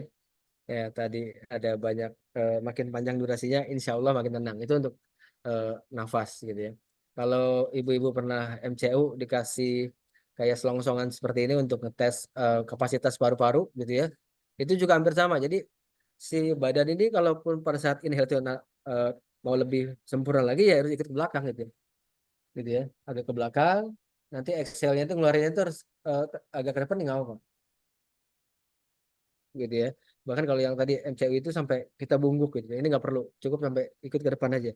Speaker 2: Ya tadi ada banyak makin panjang durasinya, insya Allah makin tenang. Itu untuk eh, nafas gitu ya. Kalau ibu-ibu pernah MCU dikasih kayak selongsongan seperti ini untuk ngetes kapasitas paru-paru gitu ya, itu juga hampir sama. Jadi si badan ini kalaupun pada saat inhale itu eh, mau lebih sempurna lagi ya harus ikut ke belakang gitu ya, agak ke belakang. Nanti exhale-nya itu ngeluarinnya itu harus agak ke depan nggak apa-apa gitu ya. Bahkan kalau yang tadi MCU itu sampai kita bungkuk gitu. Ini nggak perlu, cukup sampai ikut ke depan aja.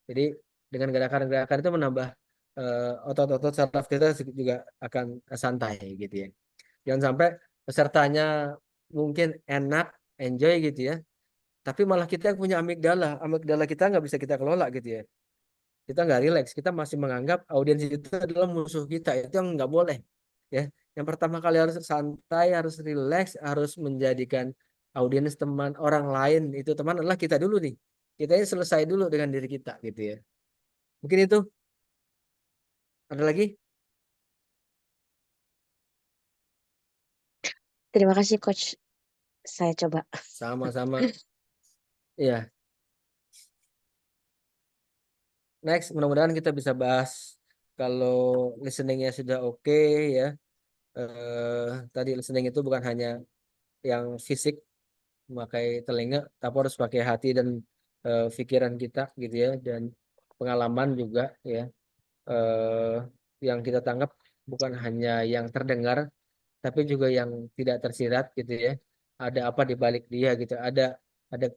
Speaker 2: Jadi dengan gerakan-gerakan itu menambah otot-otot saraf kita juga akan santai gitu ya. Jangan sampai pesertanya mungkin enak, enjoy gitu ya. Tapi malah kita yang punya amigdala, amigdala kita nggak bisa kita kelola gitu ya. Kita nggak rileks, kita masih menganggap audiens itu adalah musuh kita. Itu yang nggak boleh ya. Yang pertama kali harus santai, harus rileks, harus menjadikan audiens teman orang lain itu teman adalah kita dulu nih. Kita ini selesai dulu dengan diri kita gitu ya. Mungkin itu ada lagi.
Speaker 1: Terima kasih, Coach. Saya coba.
Speaker 2: Sama-sama. Ya, next mudah-mudahan kita bisa bahas kalau listeningnya sudah oke ya. Tadi listening itu bukan hanya yang fisik, memakai telinga, tapi harus pakai hati dan pikiran kita gitu ya, dan pengalaman juga ya, eh, yang kita tangkap bukan hanya yang terdengar, tapi juga yang tidak tersirat gitu ya. Ada apa di balik dia gitu, ada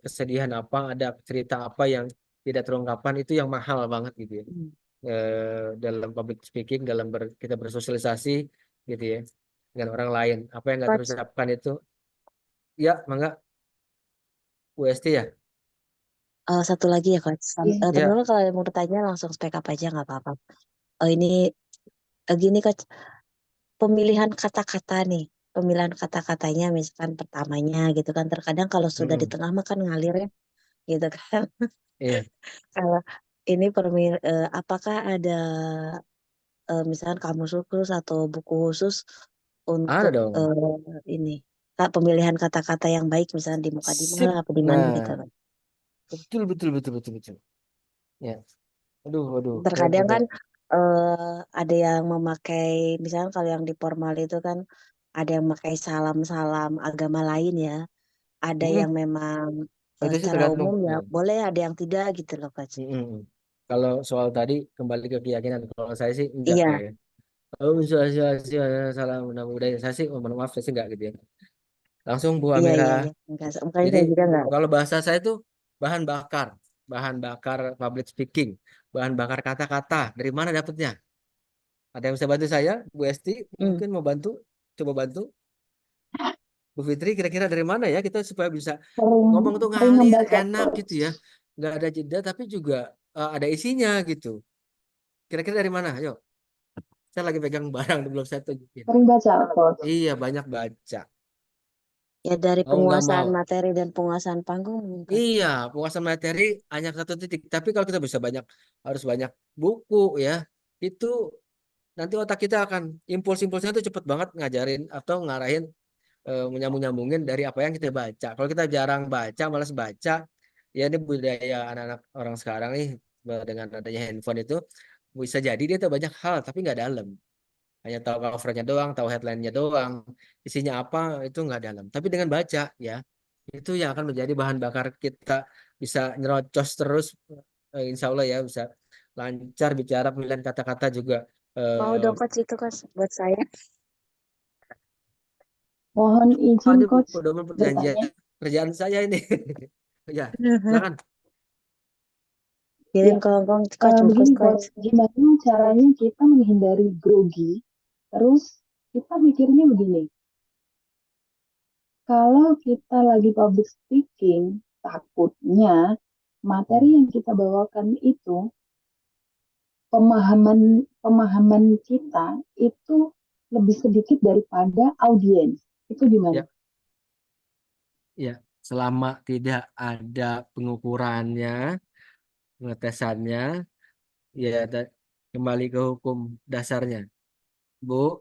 Speaker 2: kesedihan apa, ada cerita apa yang tidak terungkapkan, itu yang mahal banget gitu ya.
Speaker 1: Hmm.
Speaker 2: Dalam public speaking, dalam kita bersosialisasi gitu ya dengan orang lain, apa yang nggak
Speaker 1: Coach,
Speaker 2: terucapkan itu ya, mangga UST ya.
Speaker 1: satu lagi ya, Coach.
Speaker 2: Ya,
Speaker 1: Teman-teman kalau yang mau bertanya langsung speak up aja, nggak apa-apa. Ini gini, Coach. Pemilihan kata-kata nih. Pemilihan kata-katanya misalkan pertamanya gitu kan. Terkadang kalau sudah di
Speaker 2: mm,
Speaker 1: tengah makan ngalir ya gitu kan.
Speaker 2: iya,
Speaker 1: Kalau ini apakah ada misalkan kamus khusus atau buku khusus
Speaker 2: ada
Speaker 1: untuk
Speaker 2: dong.
Speaker 1: ini pemilihan kata-kata yang baik misalnya di mukadimah
Speaker 2: Sip.
Speaker 1: lah apa di mana gitu
Speaker 2: Nah,
Speaker 1: kan.
Speaker 2: betul betul betul betul betul. Ya, aduh aduh, saya
Speaker 1: Terkadang
Speaker 2: juga.
Speaker 1: kan ada yang memakai misalnya kalau yang di formal itu kan ada yang memakai salam-salam agama lain ya. Ada
Speaker 2: Mm,
Speaker 1: yang memang
Speaker 2: Itu sih
Speaker 1: secara
Speaker 2: tergantung.
Speaker 1: umum ya
Speaker 2: Ya.
Speaker 1: boleh, ada yang tidak gitu loh Coach.
Speaker 2: Kalau soal tadi kembali ke keyakinan, kalau saya sih enggak
Speaker 1: Iya,
Speaker 2: ya. Oh, salah menambah budaya. Saya sih, oh, mohon maaf, saya sih enggak gitu ya. Langsung Bu
Speaker 1: iya, iya,
Speaker 2: Amira.
Speaker 1: iya. Enggak, makanya
Speaker 2: Jadi
Speaker 1: saya juga enggak.
Speaker 2: kalau bahasa saya tuh bahan bakar public speaking, bahan bakar kata-kata. Dari mana dapatnya? Ada yang bisa bantu saya, Bu Esti?
Speaker 1: Hmm.
Speaker 2: Mungkin mau bantu? Coba bantu. Bu Fitri, kira-kira dari mana ya kita supaya bisa ngomong tuh
Speaker 5: Sering
Speaker 2: ngalir,
Speaker 5: membaca
Speaker 2: enak gitu ya,
Speaker 5: coach.
Speaker 2: nggak ada jeda tapi juga ada isinya gitu. Kira-kira dari mana? Ayo, saya lagi pegang barang belum saya tunjukin.
Speaker 5: Sering baca coach.
Speaker 2: Iya, banyak baca.
Speaker 1: Ya dari
Speaker 2: Mau nggak
Speaker 1: penguasaan
Speaker 2: mau.
Speaker 1: materi dan penguasaan panggung mungkin, Coach.
Speaker 2: Iya, penguasaan materi hanya satu titik. Tapi kalau kita bisa harus banyak buku ya, itu nanti otak kita akan impuls-impulsnya tuh cepet banget ngajarin atau ngarahin, menyambung-nyambungin dari apa yang kita baca. Kalau kita jarang baca, malas baca, ya ini budaya anak-anak orang sekarang nih, dengan adanya handphone itu bisa jadi dia tahu banyak hal tapi nggak dalam. Hanya tahu covernya doang, tahu headline-nya doang, isinya apa itu nggak dalam. Tapi dengan baca ya, itu yang akan menjadi bahan bakar kita bisa nyerocos terus, insya Allah ya bisa lancar bicara, pemilihan kata-kata juga.
Speaker 1: Mau
Speaker 2: eh,
Speaker 1: dong Coach itu Coach buat saya.
Speaker 5: Mohon izin
Speaker 2: ini
Speaker 5: coach
Speaker 2: pedoman perjanjian
Speaker 5: bertanya.
Speaker 2: kerjaan saya ini. Ya, silakan.
Speaker 1: Kirim
Speaker 5: Ya,
Speaker 1: ke Hongkong Coach, bungkus
Speaker 5: begini
Speaker 1: Coach.
Speaker 5: coach, gimana caranya kita menghindari grogi? Terus kita mikirnya begini, kalau kita lagi public speaking, takutnya materi yang kita bawakan itu pemahaman pemahaman kita itu lebih sedikit daripada audiens. Itu gimana?
Speaker 2: Ya, ya. Selama tidak ada pengukurannya, pengetesannya, ya kembali ke hukum dasarnya, Bu.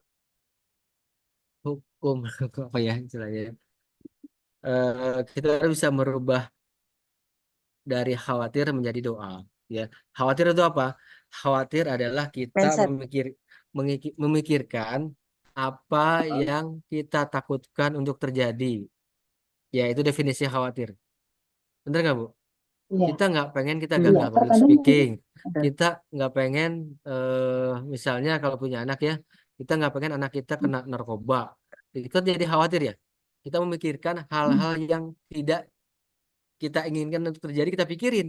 Speaker 2: Hukum apa ya istilahnya? Kita bisa merubah dari khawatir menjadi doa. Ya, khawatir itu apa? Khawatir adalah kita
Speaker 1: Mindset.
Speaker 2: memikirkan apa yang kita takutkan untuk terjadi. Ya, itu definisi khawatir. Bener nggak, Bu?
Speaker 5: Iya,
Speaker 2: Kita nggak pengen kita
Speaker 5: iya.
Speaker 2: gagal public
Speaker 5: Terkadang nanti
Speaker 2: speaking. Kita nggak pengen, misalnya kalau punya anak ya, kita nggak pengen anak kita kena narkoba. Itu kan jadi khawatir ya. Kita memikirkan hal-hal yang tidak kita inginkan untuk terjadi, kita pikirin.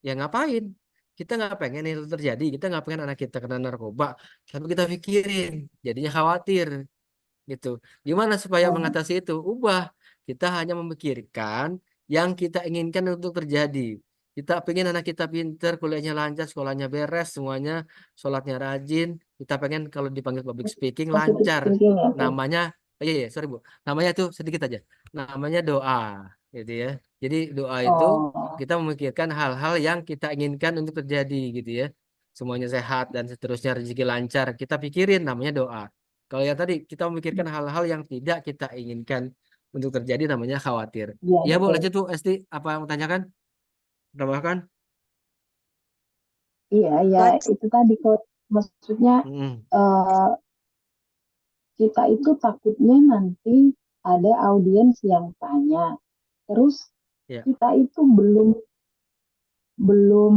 Speaker 2: Ya ngapain? Kita nggak pengen itu terjadi. Kita nggak pengen anak kita kena narkoba. Tapi kita pikirin. Jadinya khawatir gitu. Gimana supaya
Speaker 5: oh,
Speaker 2: mengatasi itu? Ubah. Kita hanya memikirkan yang kita inginkan untuk terjadi. Kita pengen anak kita pinter, kuliahnya lancar, sekolahnya beres, semuanya, sholatnya rajin. Kita pengen kalau dipanggil public speaking
Speaker 5: positive
Speaker 2: lancar.
Speaker 5: thinking ya coach.
Speaker 2: Namanya, iya, iya, sorry Bu. Namanya itu sedikit aja. Namanya doa, gitu ya. Jadi doa itu
Speaker 5: Oh,
Speaker 2: kita memikirkan hal-hal yang kita inginkan untuk terjadi, gitu ya. Semuanya sehat dan seterusnya, rezeki lancar. Kita pikirin namanya doa. Kalau yang tadi kita memikirkan hal-hal yang tidak kita inginkan untuk terjadi namanya khawatir.
Speaker 5: iya
Speaker 2: Iya Bu,
Speaker 5: betul.
Speaker 2: lanjut Bu Esti, apa yang mau tanyakan? Tambahkan?
Speaker 5: Iya, ya
Speaker 1: Coach,
Speaker 5: itu tadi coach. Maksudnya
Speaker 2: Mm-mm.
Speaker 5: eh, kita itu takutnya nanti ada audiens yang tanya. Terus
Speaker 2: Ya,
Speaker 5: kita itu belum belum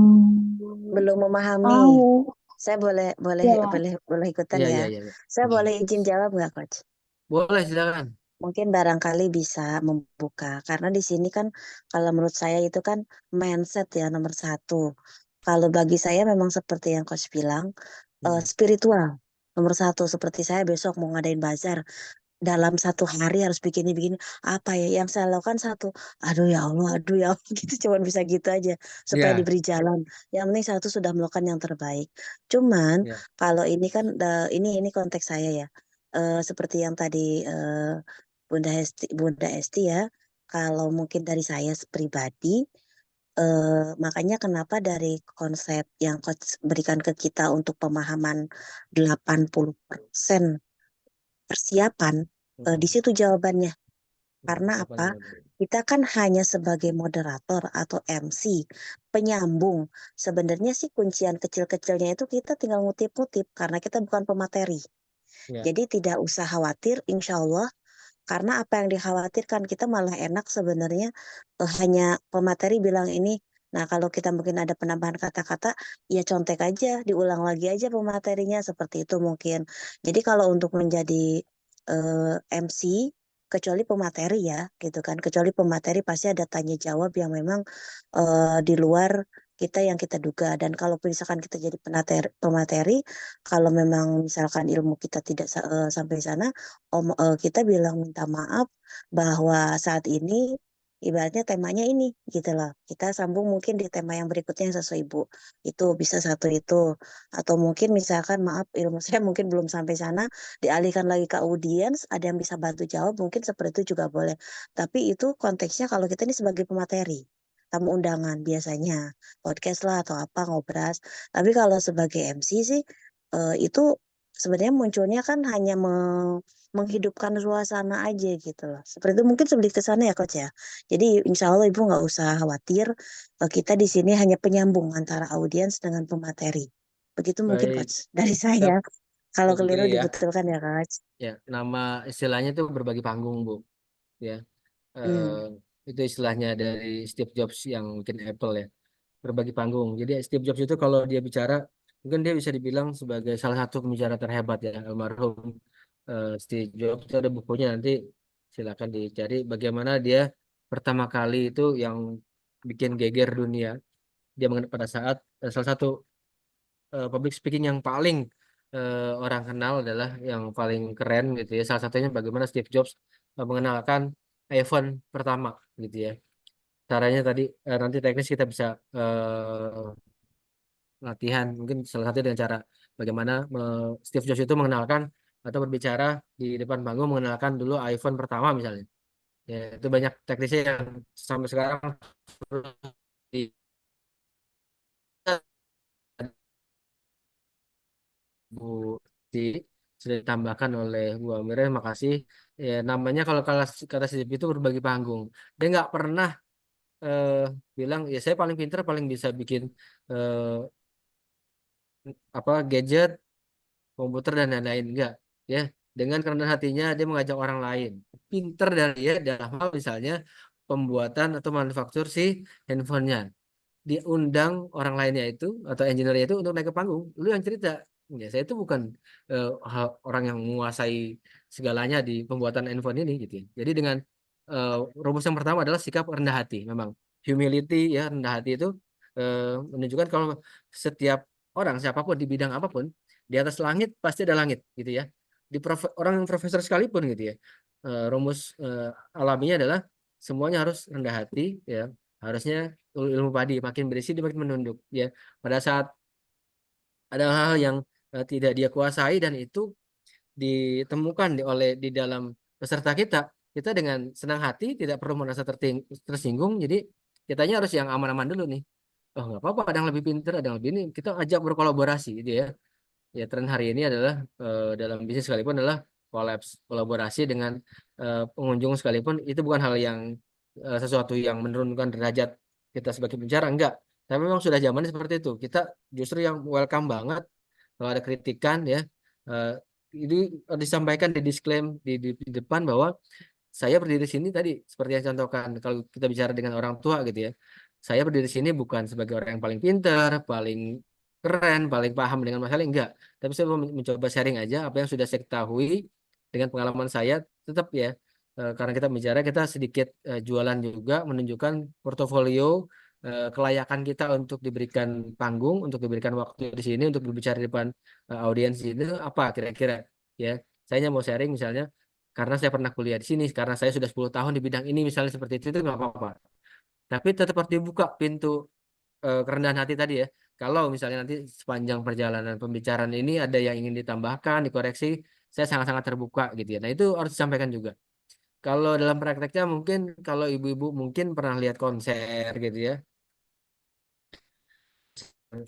Speaker 1: belum memahami.
Speaker 5: tahu.
Speaker 1: Saya boleh boleh
Speaker 5: Ya,
Speaker 1: boleh boleh ikutan
Speaker 2: iya,
Speaker 1: ya.
Speaker 2: iya, iya. Iya.
Speaker 1: Saya
Speaker 2: Mm.
Speaker 1: boleh izin jawab nggak, Coach?
Speaker 2: Boleh, silakan.
Speaker 1: Mungkin barangkali bisa membuka karena di sini kan kalau menurut saya itu kan mindset ya nomor satu. Kalau bagi saya memang seperti yang Coach bilang,
Speaker 2: Mm.
Speaker 1: spiritual nomor satu. Seperti saya besok mau ngadain bazar, dalam satu hari harus begini-begini. Apa ya yang saya lakukan satu, aduh ya Allah, gitu cuman bisa gitu aja supaya
Speaker 2: Ya,
Speaker 1: diberi jalan. Yang penting satu sudah melakukan yang terbaik. Cuman
Speaker 2: ya.
Speaker 1: kalau ini kan ini konteks saya ya. Seperti yang tadi Bunda Esti ya. Kalau mungkin dari saya pribadi, makanya kenapa dari konsep yang coach berikan ke kita untuk pemahaman 80% persiapan, di
Speaker 2: Mm.
Speaker 1: situ jawabannya. Karena
Speaker 2: Apa
Speaker 1: apa?
Speaker 2: namanya?
Speaker 1: Kita kan hanya sebagai moderator atau MC, penyambung. Sebenarnya sih kuncian kecil-kecilnya itu kita tinggal ngutip-ngutip karena kita bukan pemateri.
Speaker 2: Ya,
Speaker 1: Jadi tidak usah khawatir, insya Allah Karena apa yang dikhawatirkan kita malah enak sebenarnya hanya pemateri bilang ini. Nah, kalau kita mungkin ada penambahan kata-kata, ya contek aja, diulang lagi aja pematerinya seperti itu mungkin. Jadi kalau untuk menjadi MC, kecuali pemateri ya, gitu kan. Kecuali pemateri pasti ada tanya jawab yang memang di luar kita yang kita duga. Dan kalau misalkan kita jadi pemateri, kalau memang misalkan ilmu kita tidak sampai sana, kita bilang minta maaf bahwa saat ini ibaratnya temanya ini gitu loh. Kita sambung mungkin di tema yang berikutnya yang sesuai Ibu. Itu bisa satu itu. Atau mungkin misalkan maaf ilmu saya mungkin belum sampai sana, dialihkan lagi ke audiens, ada yang bisa bantu jawab, mungkin seperti itu juga boleh. Tapi itu konteksnya kalau kita ini sebagai pemateri, tamu undangan biasanya, podcast lah atau apa ngobras. Tapi kalau sebagai MC sih, itu sebenarnya munculnya kan hanya menghidupkan suasana aja gitu loh. Seperti itu mungkin sedikit ke sana ya Coach ya. Jadi insya Allah Ibu nggak usah khawatir. Kita di sini hanya penyambung antara audiens dengan pemateri. Begitu mungkin
Speaker 2: Baik,
Speaker 1: Coach dari
Speaker 2: kita
Speaker 1: saya. Kalau
Speaker 2: boleh
Speaker 1: keliru
Speaker 2: ya.
Speaker 1: dibetulkan ya Coach.
Speaker 2: Ya, nama istilahnya itu berbagi panggung, Bu. Ya,
Speaker 1: Hmm.
Speaker 2: itu istilahnya dari Steve Jobs yang bikin Apple ya. Berbagi panggung. Jadi Steve Jobs itu kalau dia bicara, mungkin dia bisa dibilang sebagai salah satu pembicara terhebat ya, almarhum Steve Jobs. Itu ada bukunya nanti silakan dicari bagaimana dia pertama kali itu yang bikin geger dunia. Dia pada saat salah satu public speaking yang paling orang kenal adalah yang paling keren gitu ya. Salah satunya bagaimana Steve Jobs mengenalkan iPhone pertama gitu ya. Caranya tadi nanti teknis kita bisa latihan mungkin salah satu dengan cara bagaimana Steve Jobs itu mengenalkan atau berbicara di depan panggung mengenalkan dulu iPhone pertama misalnya. Ya, itu banyak teknisnya yang sampai sekarang terus di Bu Ti sudah ditambahkan oleh Bu Amir. Makasih. Ya, namanya kalau kata si itu berbagi panggung. Dia nggak pernah eh, bilang ya saya paling pinter paling bisa bikin eh, apa gadget komputer dan lain-lain enggak ya dengan kerendahan hatinya dia mengajak orang lain pinter dari dia dalam hal misalnya pembuatan atau manufaktur si handphonenya diundang orang lainnya itu atau engineer itu untuk naik ke panggung lu yang cerita ya saya itu bukan orang yang menguasai segalanya di pembuatan handphone ini gitu ya. Jadi dengan eh, rumus yang pertama adalah sikap rendah hati memang humility ya rendah hati itu menunjukkan kalau setiap orang siapapun di bidang apapun di atas langit pasti ada langit gitu ya di orang yang profesor sekalipun gitu ya rumus alaminya adalah semuanya harus rendah hati ya harusnya ilmu padi makin berisi dia makin menunduk ya pada saat ada hal yang tidak dia kuasai dan itu ditemukan di dalam peserta kita kita dengan senang hati tidak perlu merasa tersinggung jadi kitanya harus yang aman-aman dulu nih oh nggak apa-apa ada yang lebih pintar ada yang lebih ini kita ajak berkolaborasi gitu ya ya tren hari ini adalah dalam bisnis sekalipun adalah kolaborasi dengan pengunjung sekalipun itu bukan hal yang sesuatu yang menurunkan derajat kita sebagai pembicara enggak tapi memang sudah zamannya seperti itu kita justru yang welcome banget kalau ada kritikan ya eh, ini disampaikan di disclaim di depan bahwa saya berdiri di sini tadi seperti yang contohkan kalau kita bicara dengan orang tua gitu ya saya berdiri di sini bukan sebagai orang yang paling pintar paling keren paling paham dengan masalah enggak tapi saya mau mencoba sharing aja apa yang sudah saya ketahui dengan pengalaman saya tetap ya karena kita bicara kita sedikit jualan juga menunjukkan portofolio kelayakan kita untuk diberikan panggung untuk diberikan waktu di sini untuk berbicara di depan audiens ini apa kira-kira ya saya hanya mau sharing misalnya karena saya pernah kuliah di sini karena saya sudah 10 tahun di bidang ini misalnya seperti itu nggak apa-apa tapi tetap harus dibuka pintu kerendahan hati tadi ya. Kalau misalnya nanti sepanjang perjalanan pembicaraan ini ada yang ingin ditambahkan, dikoreksi, saya sangat-sangat terbuka gitu ya. Nah, itu harus disampaikan juga. Kalau dalam prakteknya mungkin kalau ibu-ibu mungkin pernah lihat konser gitu ya,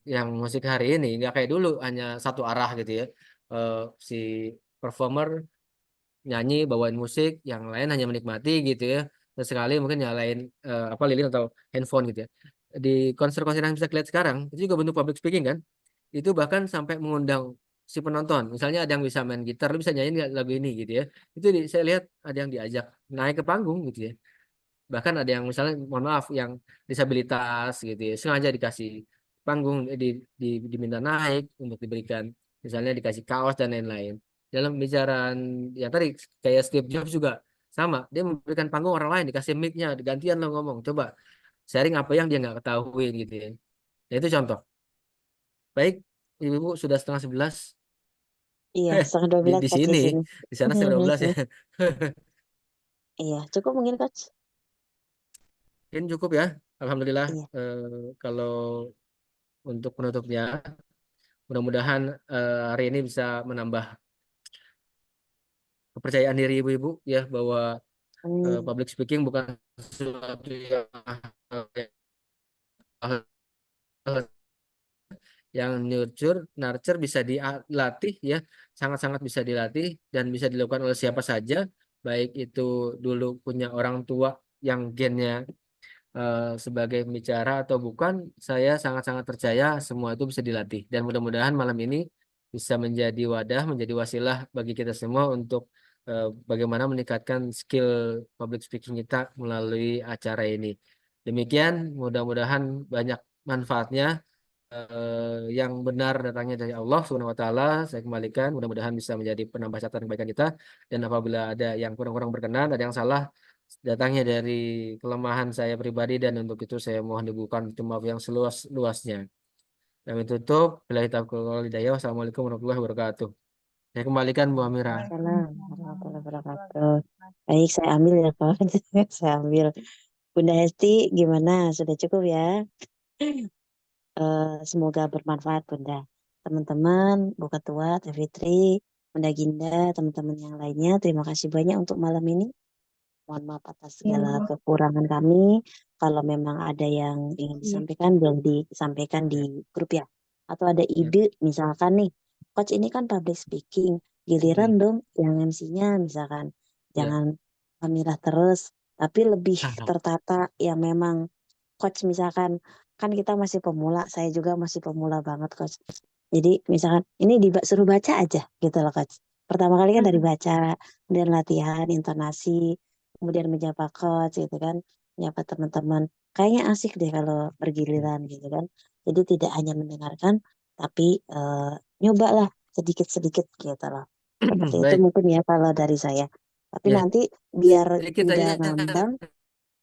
Speaker 2: yang musik hari ini nggak kayak dulu hanya satu arah gitu ya. Si performer nyanyi bawain musik, yang lain hanya menikmati gitu ya. Sesekali mungkin nyalain apa lilin atau handphone gitu ya. Di konser-konser yang bisa lihat sekarang itu juga bentuk public speaking kan. Itu bahkan sampai mengundang si penonton. Misalnya ada yang bisa main gitar, lu bisa nyanyiin nggak lagu ini gitu ya. Itu saya lihat ada yang diajak naik ke panggung gitu ya. Bahkan ada yang misalnya mohon maaf yang disabilitas gitu ya, sengaja dikasih panggung, diminta naik untuk diberikan misalnya dikasih kaos dan lain-lain. Dalam pembicaraan yang tadi kayak Steve Jobs juga sama, dia memberikan panggung orang lain dikasih mic-nya, gantian lo ngomong, coba sharing apa yang dia nggak ketahui gitu ya. Nah, itu contoh. Baik, ibu sudah 10:30.
Speaker 1: Iya,
Speaker 2: Eh,
Speaker 1: setengah 12
Speaker 2: di
Speaker 1: coach di
Speaker 2: sini,
Speaker 1: sini.
Speaker 2: di sana 12 ya.
Speaker 1: Iya, cukup mungkin coach.
Speaker 2: Mungkin cukup ya. Alhamdulillah.
Speaker 1: Iya.
Speaker 2: Kalau untuk penutupnya, mudah-mudahan hari ini bisa menambah kepercayaan diri ibu-ibu ya bahwa
Speaker 1: Amin.
Speaker 2: public speaking bukan sesuatu yang nurture bisa dilatih ya, sangat-sangat bisa dilatih dan bisa dilakukan oleh siapa saja, baik itu dulu punya orang tua yang gennya sebagai pembicara atau bukan, saya sangat-sangat percaya semua itu bisa dilatih. Dan mudah-mudahan malam ini bisa menjadi wadah, menjadi wasilah bagi kita semua untuk bagaimana meningkatkan skill public speaking kita melalui acara ini. Demikian, mudah-mudahan banyak manfaatnya. Yang benar datangnya dari Allah Subhanahu wa taala. Saya kembalikan, mudah-mudahan bisa menjadi penambah catatan kebaikan kita, dan apabila ada yang kurang-kurang berkenan, ada yang salah datangnya dari kelemahan saya pribadi, dan untuk itu saya mohon dibukakan pintu maaf yang seluas-luasnya. Kami tutup. Billahi taufiq wal hidayah. Wassalamualaikum warahmatullahi wabarakatuh. Saya kembalikan Bu Amira.
Speaker 1: Waalaikumsalam warahmatullahi wabarakatuh. Baik, saya ambil ya coach. Saya ambil. Bunda Hesti, gimana? Sudah cukup ya? Semoga bermanfaat Bunda. Teman-teman, Bu Ketua, Teh Fitri, Bunda Ginda, teman-teman yang lainnya, terima kasih banyak untuk malam ini. Mohon maaf atas segala kekurangan kami. Kalau memang ada yang ingin disampaikan, boleh disampaikan di grup ya. Atau ada ide, misalkan nih, coach ini kan public speaking, giliran dong yang MC-nya misalkan.
Speaker 2: Ya.
Speaker 1: Jangan pamilah terus, tapi lebih tertata yang memang coach misalkan, kan kita masih pemula, saya juga masih pemula banget coach. Jadi misalkan ini suruh baca aja gitu loh coach. Pertama kali kan dari baca, kemudian latihan, intonasi, kemudian menyapa coach gitu kan, menyapa teman-teman. Kayaknya asik deh kalau bergiliran gitu kan. Jadi tidak hanya mendengarkan, tapi nyobalah sedikit-sedikit gitu loh. Seperti itu
Speaker 2: Baik,
Speaker 1: mungkin ya kalau dari saya. Tapi
Speaker 2: ya.
Speaker 1: nanti biar
Speaker 2: Sedikit
Speaker 1: tidak
Speaker 2: saja.
Speaker 1: ngambang,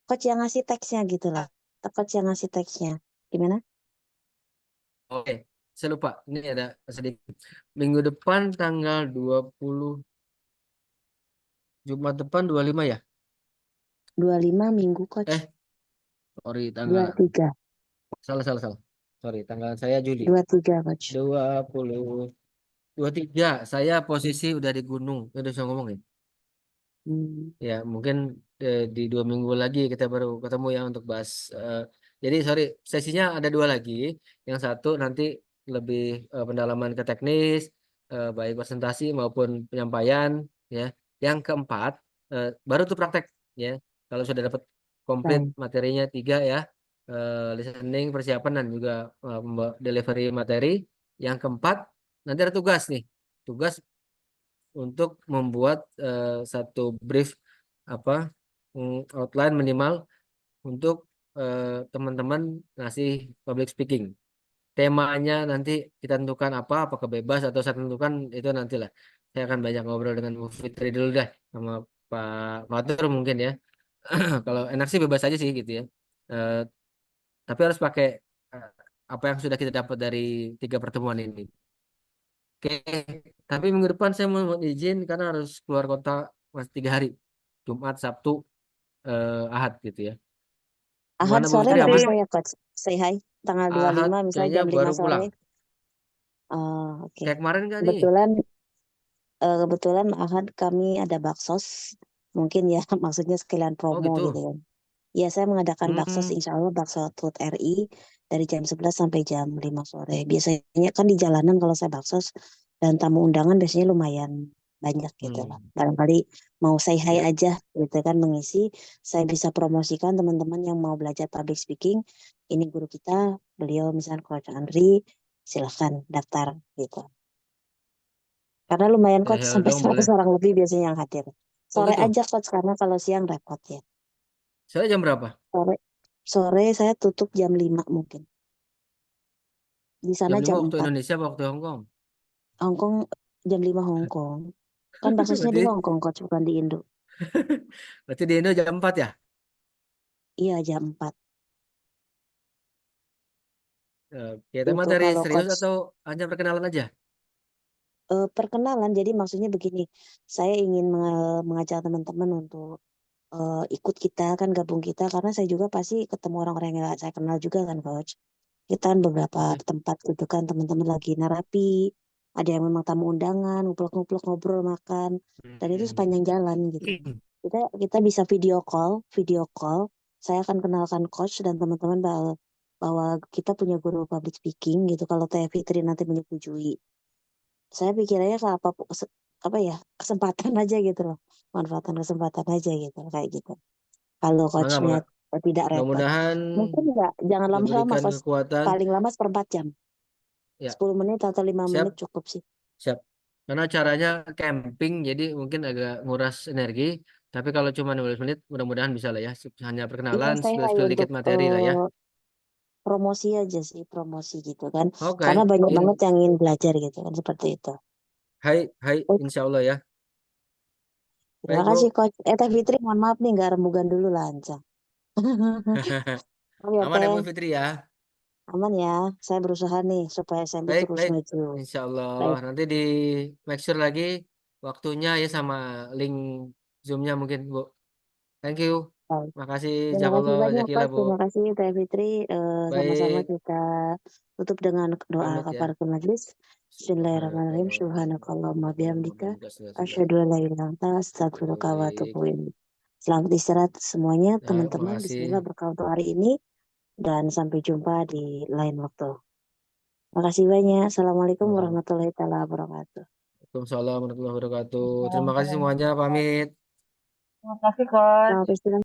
Speaker 1: coach yang ngasih teksnya gitu loh. Coach yang ngasih teksnya. Gimana?
Speaker 2: Oke, saya lupa. Ini ada sedikit. Minggu depan tanggal 20, Jumat depan 25 ya?
Speaker 1: 25 minggu coach.
Speaker 2: Sorry, tanggal
Speaker 1: 23.
Speaker 2: salah. Sorry, tanggal saya Juli.
Speaker 1: 23 coach.
Speaker 2: 23. Saya posisi udah di gunung. Udah bisa ngomong ya? Ya, mungkin di 2 minggu lagi kita baru ketemu ya untuk bahas. Jadi sorry, sesinya ada 2 lagi. Yang satu nanti lebih pendalaman ke teknis, baik presentasi maupun penyampaian. Ya. Yang keempat baru tuh praktek. Ya, kalau sudah dapat komplit
Speaker 1: Baik.
Speaker 2: materinya 3 ya, listening, persiapan dan juga delivery materi. Yang keempat nanti ada tugas nih. Tugas untuk membuat satu brief outline minimal untuk teman-teman ngasih public speaking. Temanya nanti kita tentukan apakah bebas atau saya tentukan itu nantilah. Saya akan banyak ngobrol dengan Bu Fitri dulu deh sama Pak Fatur mungkin ya. Kalau enak sih bebas aja sih gitu ya. Eh, tapi harus pakai eh, apa yang sudah kita dapat dari 3 pertemuan ini. Oke, tapi minggu depan saya mau izin karena harus keluar kota mas 3 hari. Jumat, Sabtu, Ahad gitu ya.
Speaker 1: Ahad
Speaker 2: Gimana Bu
Speaker 1: sore
Speaker 2: Fitri,
Speaker 1: nggak
Speaker 2: aman?
Speaker 1: bisa ya coach. Say hi. Tanggal
Speaker 2: Ahad
Speaker 1: 25 misalnya
Speaker 2: kayaknya
Speaker 1: jam 5
Speaker 2: baru
Speaker 1: sore.
Speaker 2: pulang.
Speaker 1: Oh, oke.
Speaker 2: Kayak kemarin kan nih?
Speaker 1: Kebetulan Ahad kami ada baksos. Mungkin ya maksudnya sekalian
Speaker 2: Oh
Speaker 1: promo
Speaker 2: gitu.
Speaker 1: gitu kan. Ya, saya mengadakan baksos,
Speaker 2: Hmm.
Speaker 1: insya Allah bakso Food RI dari jam 11 sampai jam 5 sore. Biasanya kan di jalanan kalau saya baksos, dan tamu undangan biasanya lumayan banyak gitu lah. Barangkali mau say hi
Speaker 2: Ya.
Speaker 1: aja gitu kan mengisi, saya bisa promosikan teman-teman yang mau belajar public speaking. Ini guru kita, beliau misalnya Coach Andri, silahkan daftar gitu. Karena lumayan
Speaker 2: Ya,
Speaker 1: coach
Speaker 2: ya
Speaker 1: sampai
Speaker 2: dong
Speaker 1: 100
Speaker 2: boleh.
Speaker 1: orang lebih biasanya yang hadir.
Speaker 2: Oh
Speaker 1: Sore
Speaker 2: gitu.
Speaker 1: aja coach karena kalau siang repot ya.
Speaker 2: Saya jam berapa?
Speaker 1: Sore sore saya tutup jam 5 mungkin. Di
Speaker 2: Jam
Speaker 1: sana
Speaker 2: 5
Speaker 1: jam
Speaker 2: waktu
Speaker 1: 4.
Speaker 2: Indonesia apa waktu Hong Kong?
Speaker 1: Hong Kong jam 5 Hong Kong. Kan basisnya di
Speaker 2: Berarti
Speaker 1: Hong Kong coach bukan di Indo.
Speaker 2: berarti di Indo jam 4 ya?
Speaker 1: Iya jam 4.
Speaker 2: Oke, itu
Speaker 1: Itu
Speaker 2: materi
Speaker 1: kalau
Speaker 2: serius
Speaker 1: coach
Speaker 2: atau hanya perkenalan aja?
Speaker 1: perkenalan jadi maksudnya begini. Saya ingin mengajak teman-teman untuk ikut kita kan gabung kita karena saya juga pasti ketemu orang-orang yang gak saya kenal juga kan coach. Kita kan beberapa
Speaker 2: Oke.
Speaker 1: tempat gitu kan teman-teman lagi narapi, ada yang memang tamu undangan, nguplek-nguplek ngobrol makan, dan itu sepanjang jalan gitu. Kita bisa video call. Saya akan kenalkan coach dan teman-teman bahwa kita punya guru public speaking gitu. Kalau Teh Fitri nanti menyetujui, saya pikirnya ke apa ya kesempatan aja gitu loh, manfaatkan kesempatan aja gitu kayak gitu. Kalau
Speaker 2: Mangga,
Speaker 1: coachnya
Speaker 2: mangga.
Speaker 1: tidak repot,
Speaker 2: Mudah-mudahan
Speaker 1: mungkin jangan lama-lama
Speaker 2: diberikan
Speaker 1: coach.
Speaker 2: kekuatan.
Speaker 1: Paling lama seperempat jam.
Speaker 2: Ya,
Speaker 1: 10 menit atau 5 menit
Speaker 2: siap,
Speaker 1: cukup sih.
Speaker 2: siap. Karena caranya camping, jadi mungkin agak nguras energi. Tapi kalau cuma 15 menit, mudah-mudahan bisa lah ya. Hanya
Speaker 1: Iya,
Speaker 2: perkenalan,
Speaker 1: saya
Speaker 2: spill
Speaker 1: untuk
Speaker 2: dikit materi lah ya.
Speaker 1: promosi aja sih, promosi gitu kan. Karena
Speaker 2: Oke,
Speaker 1: banyak banget yang ingin belajar gitu kan, seperti itu.
Speaker 2: hai, hai,
Speaker 1: Baik,
Speaker 2: insya Allah ya.
Speaker 1: terima
Speaker 2: Baik,
Speaker 1: kasih
Speaker 2: Bu.
Speaker 1: Coach. Teh Fitri, mohon maaf nih nggak rembugan dulu lancang. Oh ya
Speaker 2: Aman ya,
Speaker 1: Teh,
Speaker 2: Bu Fitri ya.
Speaker 1: aman ya. Saya berusaha nih supaya SMB
Speaker 2: Baik,
Speaker 1: terus
Speaker 2: baik.
Speaker 1: maju.
Speaker 2: Insya Allah.
Speaker 1: Baik,
Speaker 2: Nanti di make sure lagi waktunya ya sama link Zoom-nya mungkin, Bu. Thank you.
Speaker 1: baik.
Speaker 2: Makasih,
Speaker 1: Terima kasih
Speaker 2: Jazakallah,
Speaker 1: banyak
Speaker 2: Zakila,
Speaker 1: Coach.
Speaker 2: Bu.
Speaker 1: Terima kasih Teh Fitri. Sama-sama
Speaker 2: Baik,
Speaker 1: kita tutup dengan doa
Speaker 2: pamit ya.
Speaker 1: kafaratul majlis. Bismillahirrahmanirrahim. Subhanakallahumma bihamdika. Asyhadu an la ilaha illa anta astaghfiruka wa atubu
Speaker 2: Baik.
Speaker 1: ilaik. Selamat istirahat semuanya
Speaker 2: Ya,
Speaker 1: teman-teman.
Speaker 2: makasih.
Speaker 1: Bismillah berkah untuk hari ini dan sampai jumpa di lain waktu. Makasih banyak. Assalamualaikum
Speaker 2: Sama-sama.
Speaker 1: warahmatullahi taala wabarakatuh.
Speaker 2: Waalaikumsalam warahmatullahi wabarakatuh. Terima kasih semuanya, pamit.
Speaker 3: Terima kasih, Coach.
Speaker 1: Selamat istirahat.